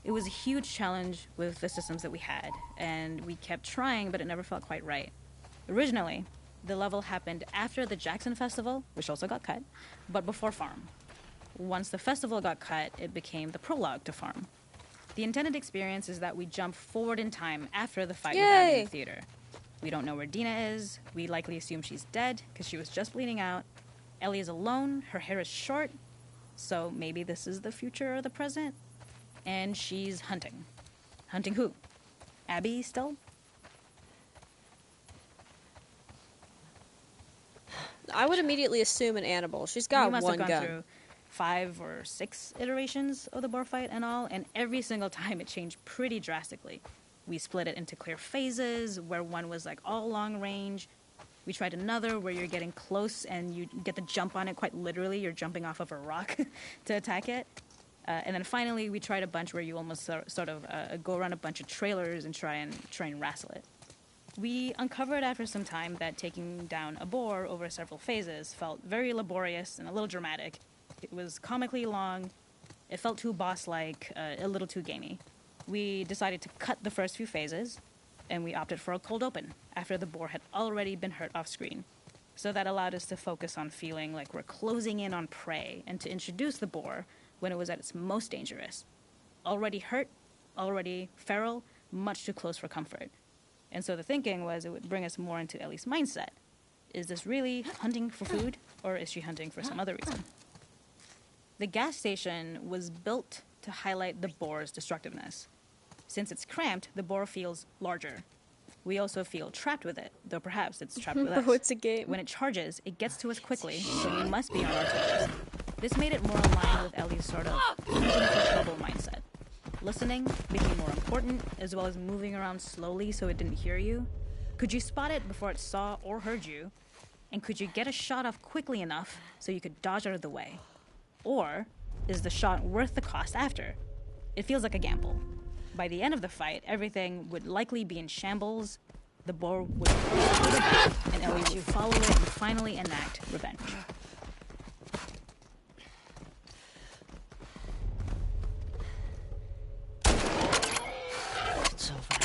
Speaker 5: It was a huge challenge with the systems that we had, and we kept trying, but it never felt quite right. Originally, the level happened after the Jackson Festival, which also got cut, but before Farm. Once the festival got cut, it became the prologue to Farm. The intended experience is that we jump forward in time after the fight with Abby in
Speaker 1: Yay!
Speaker 5: the theater. We don't know where Dina is. We likely assume she's dead because she was just bleeding out. Ellie is alone. Her hair is short. So maybe this is the future or the present. And she's hunting. Hunting who? Abby still?
Speaker 1: I would immediately assume an animal. She's
Speaker 5: We
Speaker 1: got
Speaker 5: must
Speaker 1: one
Speaker 5: have gone
Speaker 1: gun.
Speaker 5: through 5 or 6 iterations of the boar fight and all, and every single time it changed pretty drastically. We split it into clear phases, where one was like all long range. We tried another where you're getting close and you get the jump on it quite literally. You're jumping off of a rock to attack it. And then finally we tried a bunch where you almost sort of go around a bunch of trailers and try and wrestle it. We uncovered after some time that taking down a boar over several phases felt very laborious and a little dramatic. It was comically long, it felt too boss-like, a little too gamey. We decided to cut the first few phases, and we opted for a cold open after the boar had already been hurt off-screen. So that allowed us to focus on feeling like we're closing in on prey and to introduce the boar when it was at its most dangerous. Already hurt, already feral, much too close for comfort. And so the thinking was it would bring us more into Ellie's mindset. Is this really hunting for food, or is she hunting for some other reason? The gas station was built to highlight the boar's destructiveness. Since it's cramped, the boar feels larger. We also feel trapped with it, though perhaps it's trapped with us.
Speaker 1: Bro, it's a game.
Speaker 5: When it charges, it gets to us quickly, so we must be on our toes. This made it more in line with Ellie's sort of hunting for trouble mindset. Listening became more important, as well as moving around slowly so it didn't hear you. Could you spot it before it saw or heard you? And could you get a shot off quickly enough so you could dodge out of the way? Or is the shot worth the cost after? It feels like a gamble. By the end of the fight, everything would likely be in shambles, the boar would and Ellie would follow it and finally enact revenge.
Speaker 3: It's over.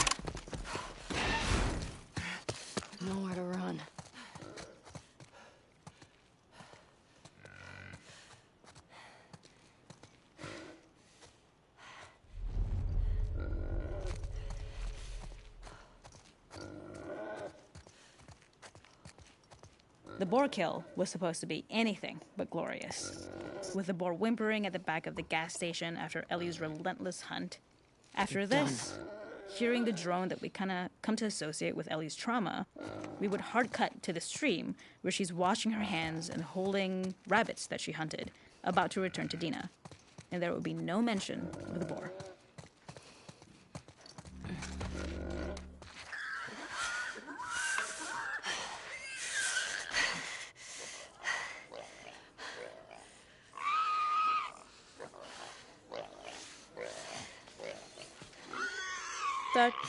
Speaker 3: Nowhere to run.
Speaker 5: The boar kill was supposed to be anything but glorious. with the boar whimpering at the back of the gas station after Ellie's relentless hunt. After this, hearing the drone that we kind of come to associate with Ellie's trauma, we would hard cut to the stream where she's washing her hands and holding rabbits that she hunted, about to return to Dina. And there would be no mention of the boar.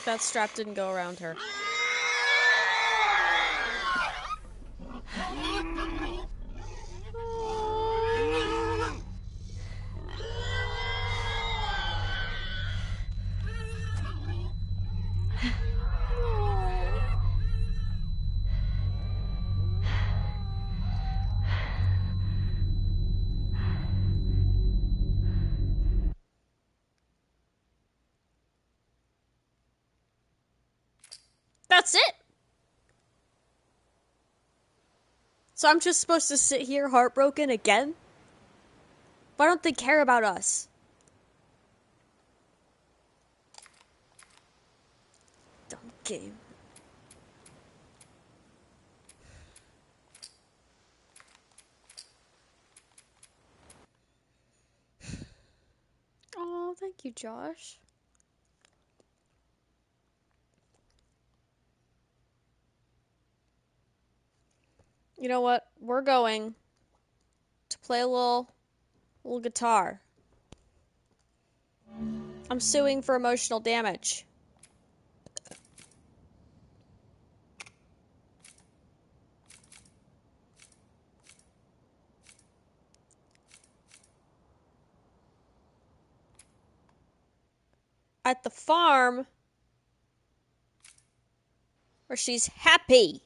Speaker 1: That strap didn't go around her. That's it. So I'm just supposed to sit here heartbroken again? Why don't they care about us? Dumb game. Oh, thank you, Josh. You know what? We're going to play a little guitar. I'm suing for emotional damage. At the farm where she's happy.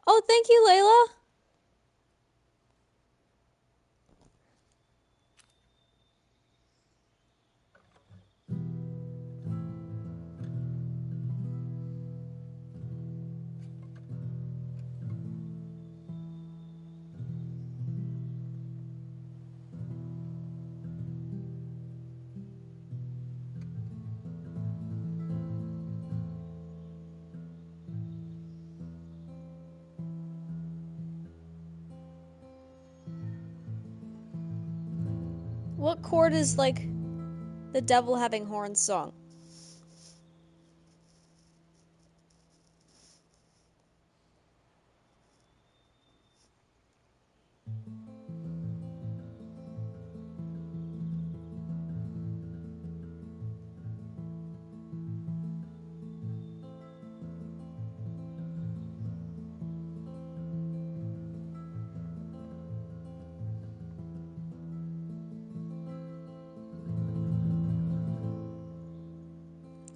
Speaker 1: Oh, thank you, Layla. What chord is like the devil having horns song?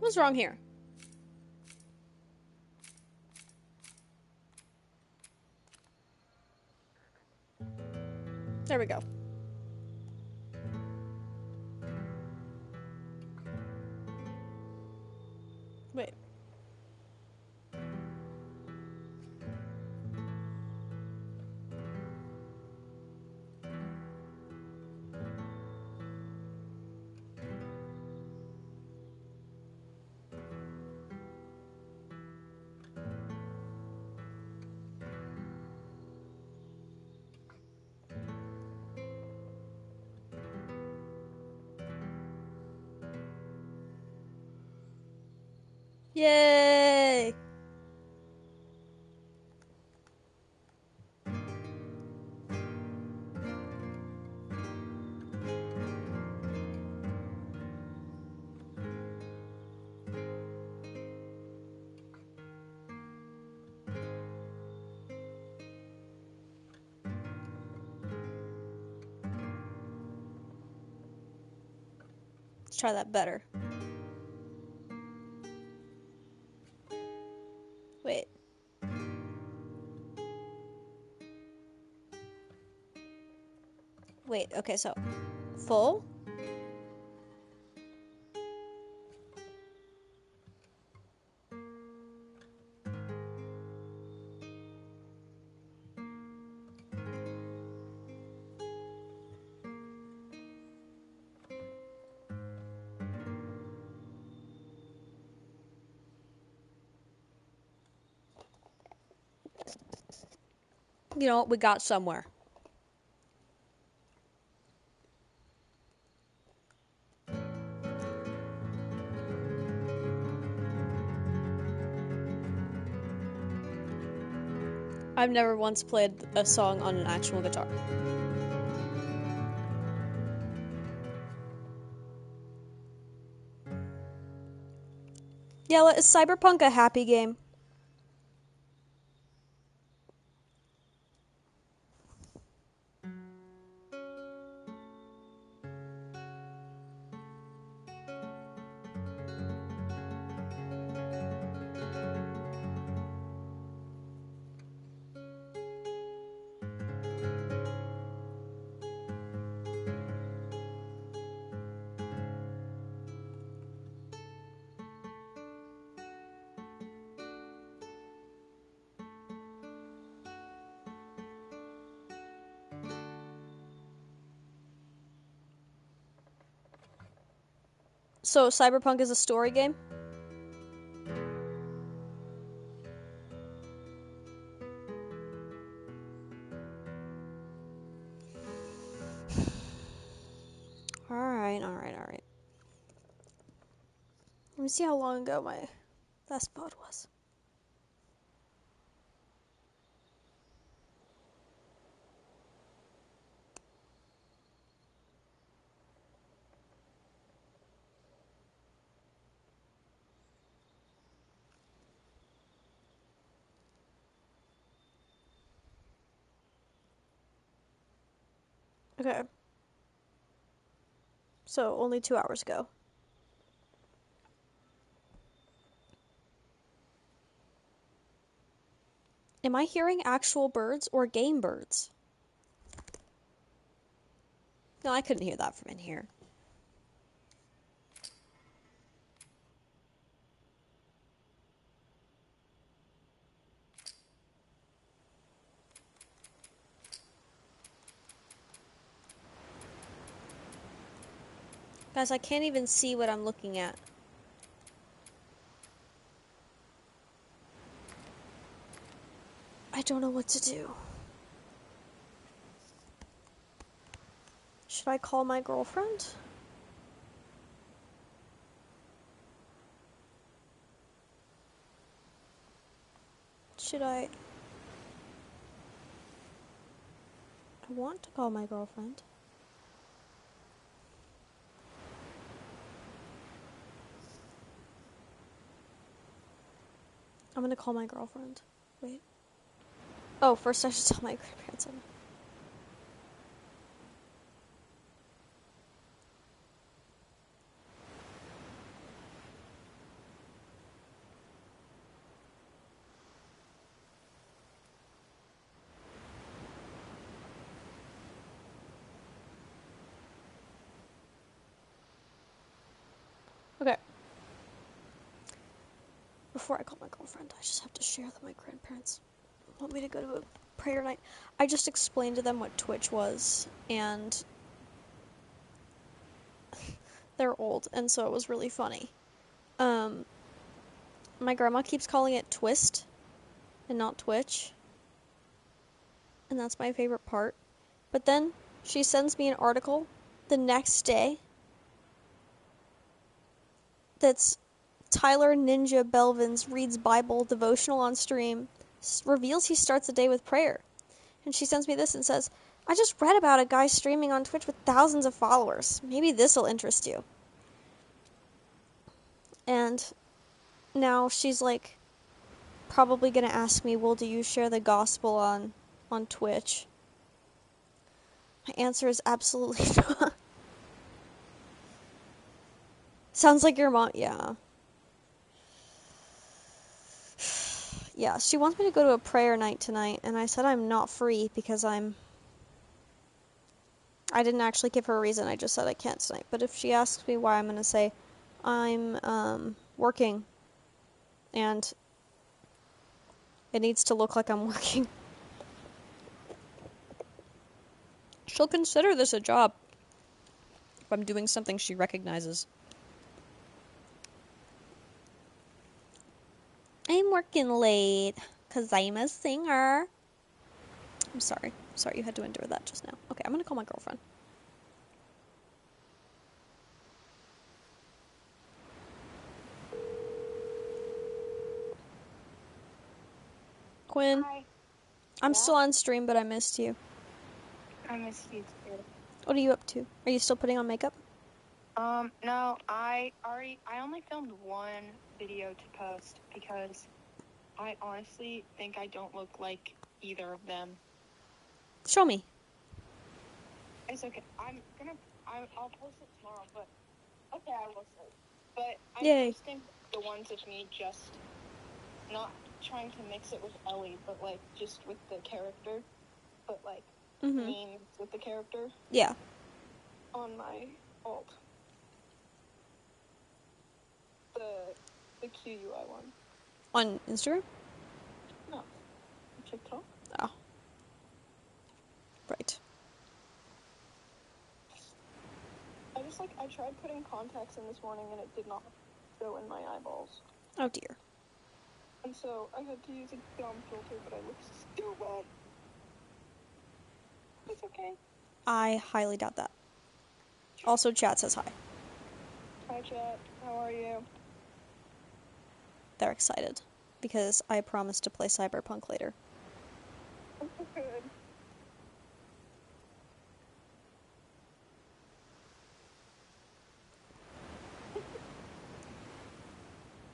Speaker 1: What's wrong here? There we go. Wait. Yay! Let's try that better. Wait. Wait, okay, so full? You know, we got somewhere. I've never once played a song on an actual guitar. Yeah, is Cyberpunk a happy game? So Cyberpunk is a story game? Alright. Let me see how long ago my last pod was. Okay. So only 2 hours ago. Am I hearing actual birds or game birds? No, I couldn't hear that from in here. Guys, I can't even see what I'm looking at. I don't know what to do. Should I call my girlfriend? Should I want to call my girlfriend. I'm gonna call my girlfriend. Wait. Oh, first I should tell my grandparents. Okay. Before I call my girlfriend, I just have to share that my grandparents want me to go to a prayer night. I just explained to them what Twitch was, and they're old, and so it was really funny. My grandma keeps calling it Twist and not Twitch, and that's my favorite part. But then she sends me an article the next day that's Tyler Ninja Belvins reads Bible devotional on stream, reveals he starts the day with prayer. And she sends me this and says, I just read about a guy streaming on Twitch with thousands of followers. Maybe this'll interest you. And now she's like probably gonna ask me, well, do you share the gospel on Twitch? My answer is absolutely not. Sounds like your mom, yeah. Yeah, she wants me to go to a prayer night tonight, and I said I'm not free because I didn't actually give her a reason, I just said I can't tonight. But if she asks me why, I'm gonna say I'm working, and it needs to look like I'm working. She'll consider this a job if I'm doing something she recognizes. I'm working late because I'm a singer. I'm sorry. Sorry you had to endure that just now. Okay, I'm gonna call my girlfriend. Quinn.
Speaker 3: Hi.
Speaker 1: I'm
Speaker 3: Yeah?
Speaker 1: still on stream, but I missed you.
Speaker 3: I miss you too.
Speaker 1: What are you up to? Are you still putting on makeup?
Speaker 3: No, I only filmed one video to post because I honestly think I don't look like either of them.
Speaker 1: Show me.
Speaker 3: It's okay. I'll post it tomorrow, but okay, I will say. But I'm
Speaker 1: Yay.
Speaker 3: posting the ones of me just not trying to mix it with Ellie, but like just with the character, but like me with the character
Speaker 1: Yeah.
Speaker 3: on my alt. The QUI one.
Speaker 1: On Instagram?
Speaker 3: No. TikTok?
Speaker 1: Oh. Right.
Speaker 3: I tried putting contacts in this morning and it did not go in my eyeballs.
Speaker 1: Oh dear.
Speaker 3: And so I had to use a dumb filter, but I look stupid. It's okay.
Speaker 1: I highly doubt that. Also, chat says hi.
Speaker 3: Hi, chat. How are you?
Speaker 1: They're excited. Because I promised to play Cyberpunk later.
Speaker 3: Good.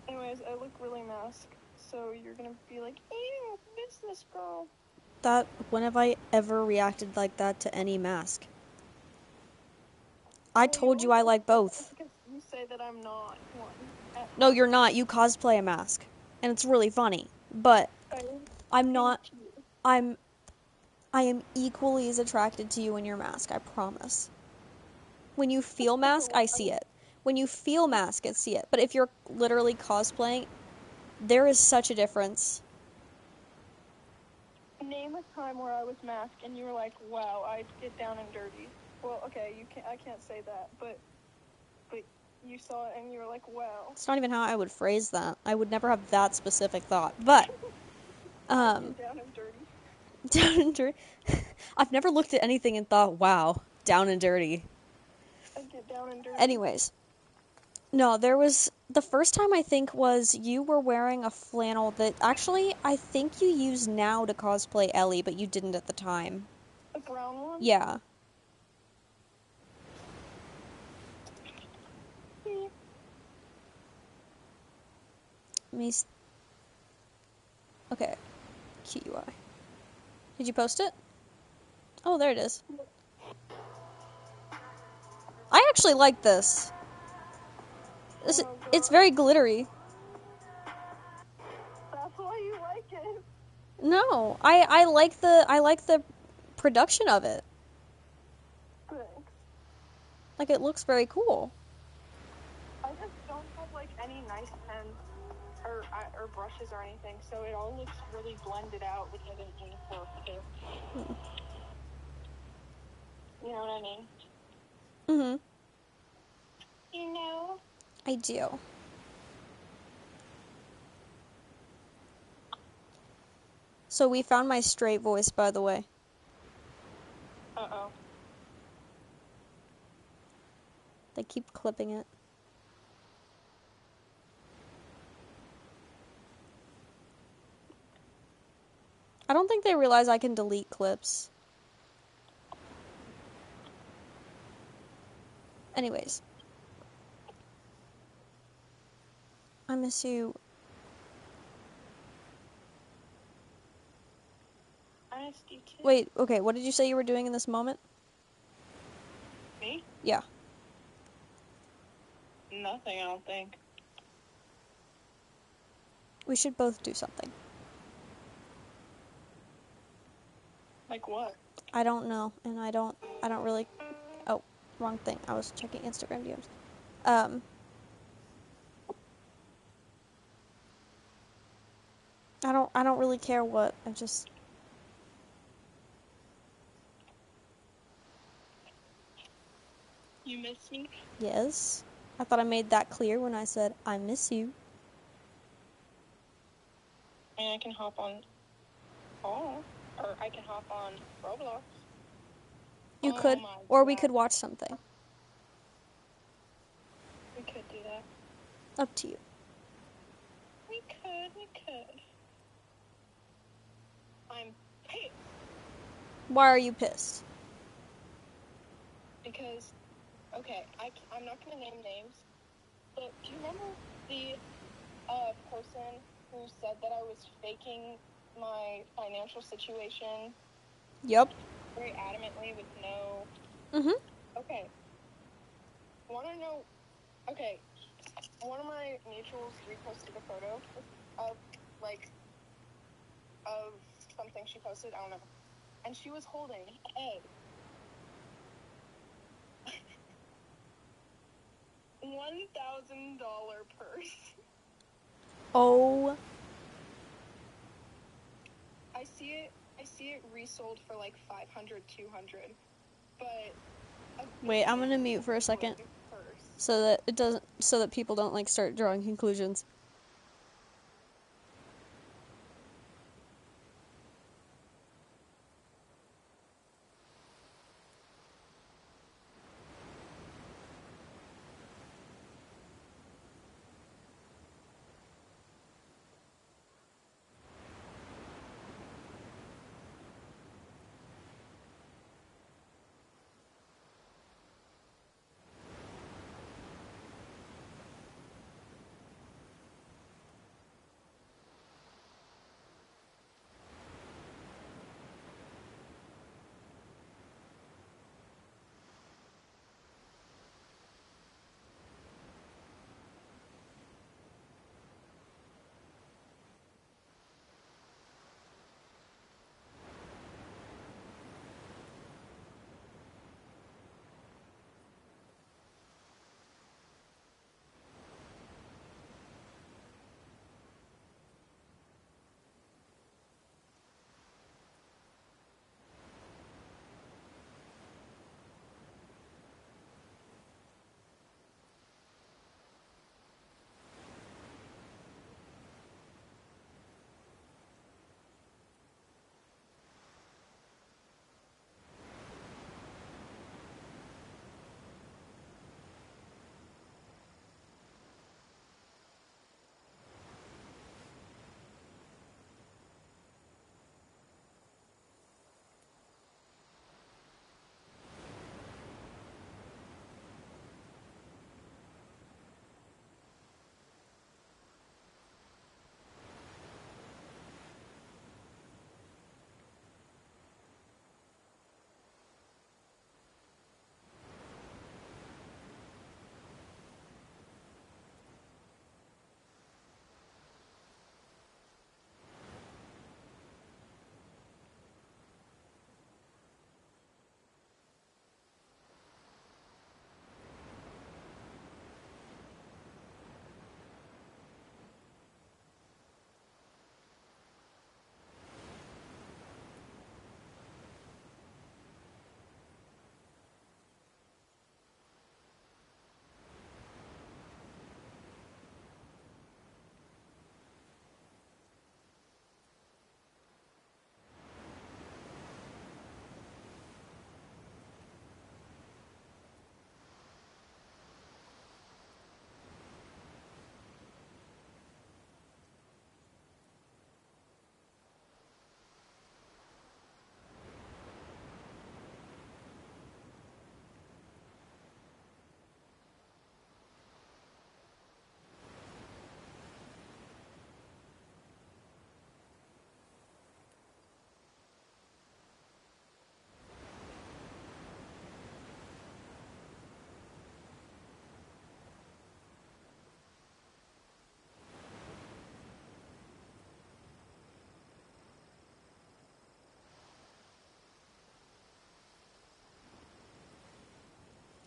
Speaker 3: Anyways, I look really masked, so you're gonna be like, ew, miss this girl.
Speaker 1: When have I ever reacted like that to any mask? I told you I like both.
Speaker 3: Because you say that I'm not one.
Speaker 1: No, you're not. You cosplay a mask. And it's really funny. But I'm not. I am equally as attracted to you in your mask, I promise. When you feel mask, I see it. When you feel mask, I see it. But if you're literally cosplaying, there is such a difference.
Speaker 3: Name a time where I was masked and you were like, wow, I get down and dirty. Well, okay, I can't say that, but you saw it and you were like, wow.
Speaker 1: It's not even how I would phrase that. I would never have that specific thought. But,
Speaker 3: I get down and dirty.
Speaker 1: down and dirty. I've never looked at anything and thought, wow, down and dirty.
Speaker 3: I get down and dirty.
Speaker 1: Anyways. No, there was... The first time I think was you were wearing a flannel that... Actually, I think you use now to cosplay Ellie, but you didn't at the time.
Speaker 3: The brown one?
Speaker 1: Yeah. Okay. QUI. Did you post it? Oh, there it is. I actually like this. It's very glittery.
Speaker 3: That's why you like it.
Speaker 1: No, I like the production of it.
Speaker 3: Thanks.
Speaker 1: Like, it looks very cool.
Speaker 3: I just don't have like any nice pens or brushes or anything, so it all looks really blended out with an uniform too. You know what I mean?
Speaker 1: Mm-hmm.
Speaker 3: You know?
Speaker 1: I do. So we found my straight voice, by the way.
Speaker 3: Uh-oh.
Speaker 1: They keep clipping it. I don't think they realize I can delete clips. Anyways. I miss you.
Speaker 3: I missed you too.
Speaker 1: Wait, okay, what did you say you were doing in this moment?
Speaker 3: Me?
Speaker 1: Yeah.
Speaker 3: Nothing, I don't think.
Speaker 1: We should both do something.
Speaker 3: Like what?
Speaker 1: I don't know, and I don't really... Oh, wrong thing. I was checking Instagram DMs. I don't really care what. I just...
Speaker 3: You miss me?
Speaker 1: Yes. I thought I made that clear when I said, I miss you.
Speaker 3: And I can hop on call. Or I can hop on Roblox.
Speaker 1: You
Speaker 3: Oh
Speaker 1: could,
Speaker 3: my
Speaker 1: or we
Speaker 3: God.
Speaker 1: could watch something.
Speaker 3: We could do that.
Speaker 1: Up to you.
Speaker 3: We could. I'm pissed
Speaker 1: Why are you pissed?
Speaker 3: because, okay, I'm not gonna name names, but do you remember the person who said that I was faking my financial situation
Speaker 1: Yep.
Speaker 3: very adamantly with no...
Speaker 1: Mm-hmm.
Speaker 3: Okay. Wanna know... Okay. One of my mutuals reposted a photo of, like, of something she posted, I don't know. And she was holding a $1,000 purse.
Speaker 1: Oh.
Speaker 3: I see it resold for like 500, 200, but
Speaker 1: Wait, I'm gonna mute for a second so that it doesn't, so that people don't like start drawing conclusions.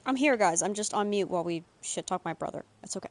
Speaker 1: I'm here, guys. I'm just on mute while we shit talk my brother. It's okay.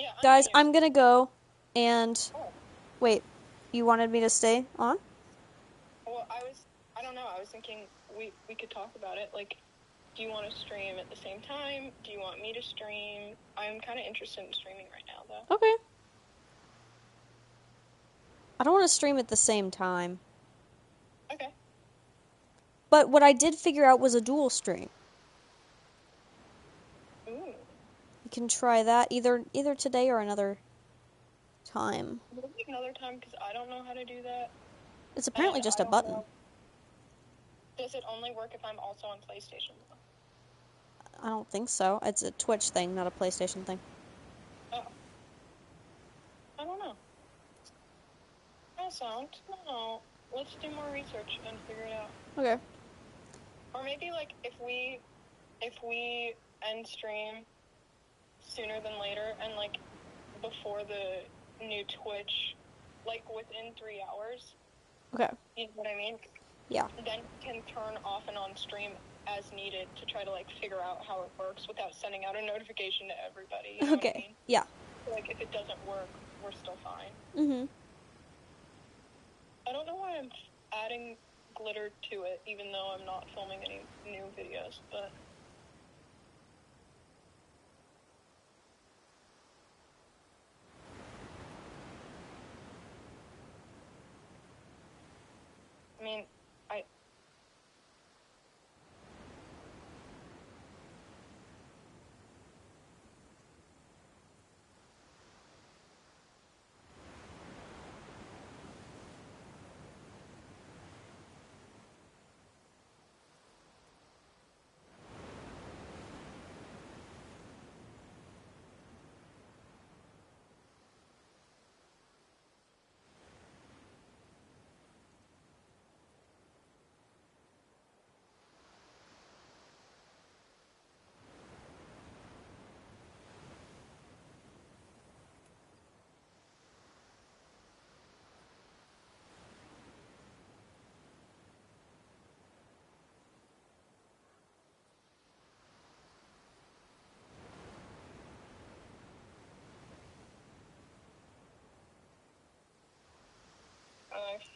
Speaker 3: Yeah, I'm
Speaker 1: Guys,
Speaker 3: here.
Speaker 1: I'm gonna go, and
Speaker 3: Oh,
Speaker 1: wait, you wanted me to stay on?
Speaker 3: well, I don't know, I was thinking we could talk about it. Like, do you want to stream at the same time? Do you want me to stream? I'm kind of interested in streaming right now, though.
Speaker 1: Okay. I don't want to stream at the same time.
Speaker 3: Okay.
Speaker 1: But what I did figure out was a dual stream.
Speaker 3: Ooh.
Speaker 1: You can try that either today or another time.
Speaker 3: Maybe another time, because I don't know how to do that.
Speaker 1: It's apparently
Speaker 3: And
Speaker 1: just
Speaker 3: I
Speaker 1: a
Speaker 3: don't
Speaker 1: button.
Speaker 3: know. Does it only work if I'm also on PlayStation?
Speaker 1: I don't think so. It's a Twitch thing, not a PlayStation thing.
Speaker 3: Oh. I don't know. No. Let's do more research and figure it out.
Speaker 1: Okay.
Speaker 3: Or maybe, like, if we end stream sooner than later, and, like, before the new Twitch, like, within 3 hours,
Speaker 1: Okay.
Speaker 3: you know what I mean?
Speaker 1: Yeah.
Speaker 3: Then can turn off and on stream as needed to try to, like, figure out how it works without sending out a notification to everybody, you know what I
Speaker 1: Okay.
Speaker 3: mean?
Speaker 1: Yeah.
Speaker 3: So, like, if it doesn't work, we're still fine.
Speaker 1: Mm-hmm.
Speaker 3: I don't know why I'm adding glitter to it, even though I'm not filming any new videos, but... I mean,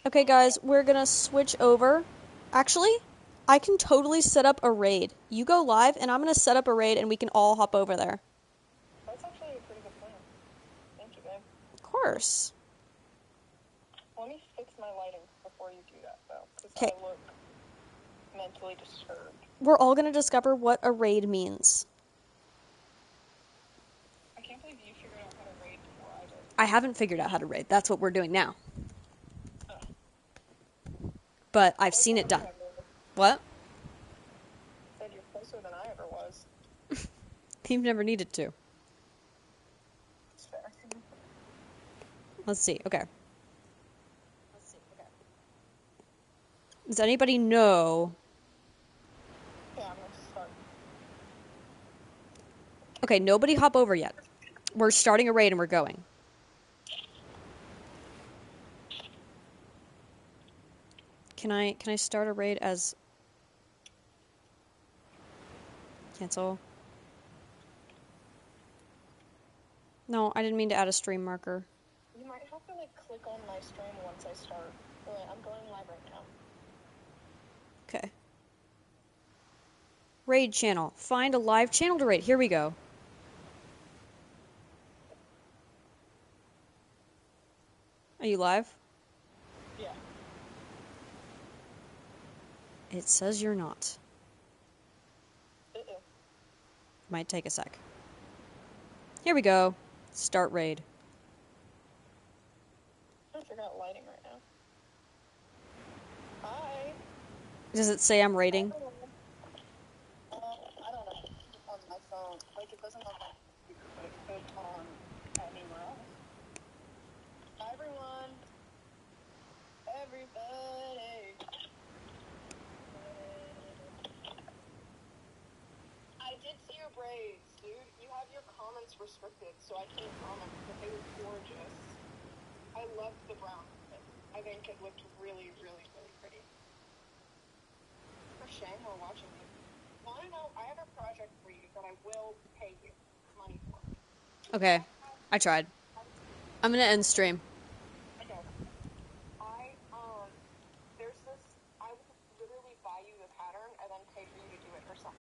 Speaker 1: Okay, guys, we're gonna switch over. Actually, I can totally set up a raid. You go live, and I'm gonna set up a raid, and we can all hop over there.
Speaker 3: that's actually a pretty good plan. Thank you, babe.
Speaker 1: Of course.
Speaker 3: Let me fix my lighting before you do that, though, because
Speaker 1: Okay.
Speaker 3: I look mentally disturbed.
Speaker 1: We're all gonna discover what a raid means.
Speaker 3: I can't believe you figured out how to raid before I did.
Speaker 1: I haven't figured out how to raid. That's what we're doing now.
Speaker 3: Oh.
Speaker 1: But I've seen it done. What?
Speaker 3: Said you're closer than I ever was.
Speaker 1: You've never needed to.
Speaker 3: It's fair.
Speaker 1: Let's see. Okay. Does anybody know?
Speaker 3: Yeah, I'm gonna start.
Speaker 1: Okay, nobody hop over yet. We're starting a raid and we're going. Can I start a raid as cancel? No, I didn't mean to add a stream marker.
Speaker 3: You might have to, like, click on my stream once I start. But I'm going live right now.
Speaker 1: Okay. Raid channel. Find a live channel to raid. Here we go. Are you live?
Speaker 3: Yeah.
Speaker 1: It says you're not.
Speaker 3: Uh-oh.
Speaker 1: Might take a sec. Here we go. Start raid.
Speaker 3: I'm trying to figure out lighting right now. Hi.
Speaker 1: Does it say I'm raiding?
Speaker 3: I don't know. On my phone. Like, it doesn't on my computer, but it could on anywhere else. Hi, everyone. Everybody. I did see your braids, dude. You have your comments restricted, so I can't comment, but they were gorgeous. I loved the brown. I think it looked really, really, really pretty. For shame we're watching you. Wanna know, I have a project for you that I will pay you money for.
Speaker 1: Okay. I tried. I'm gonna end stream.
Speaker 3: Okay. There's this, I would literally buy you the pattern and then pay for you to do it or something.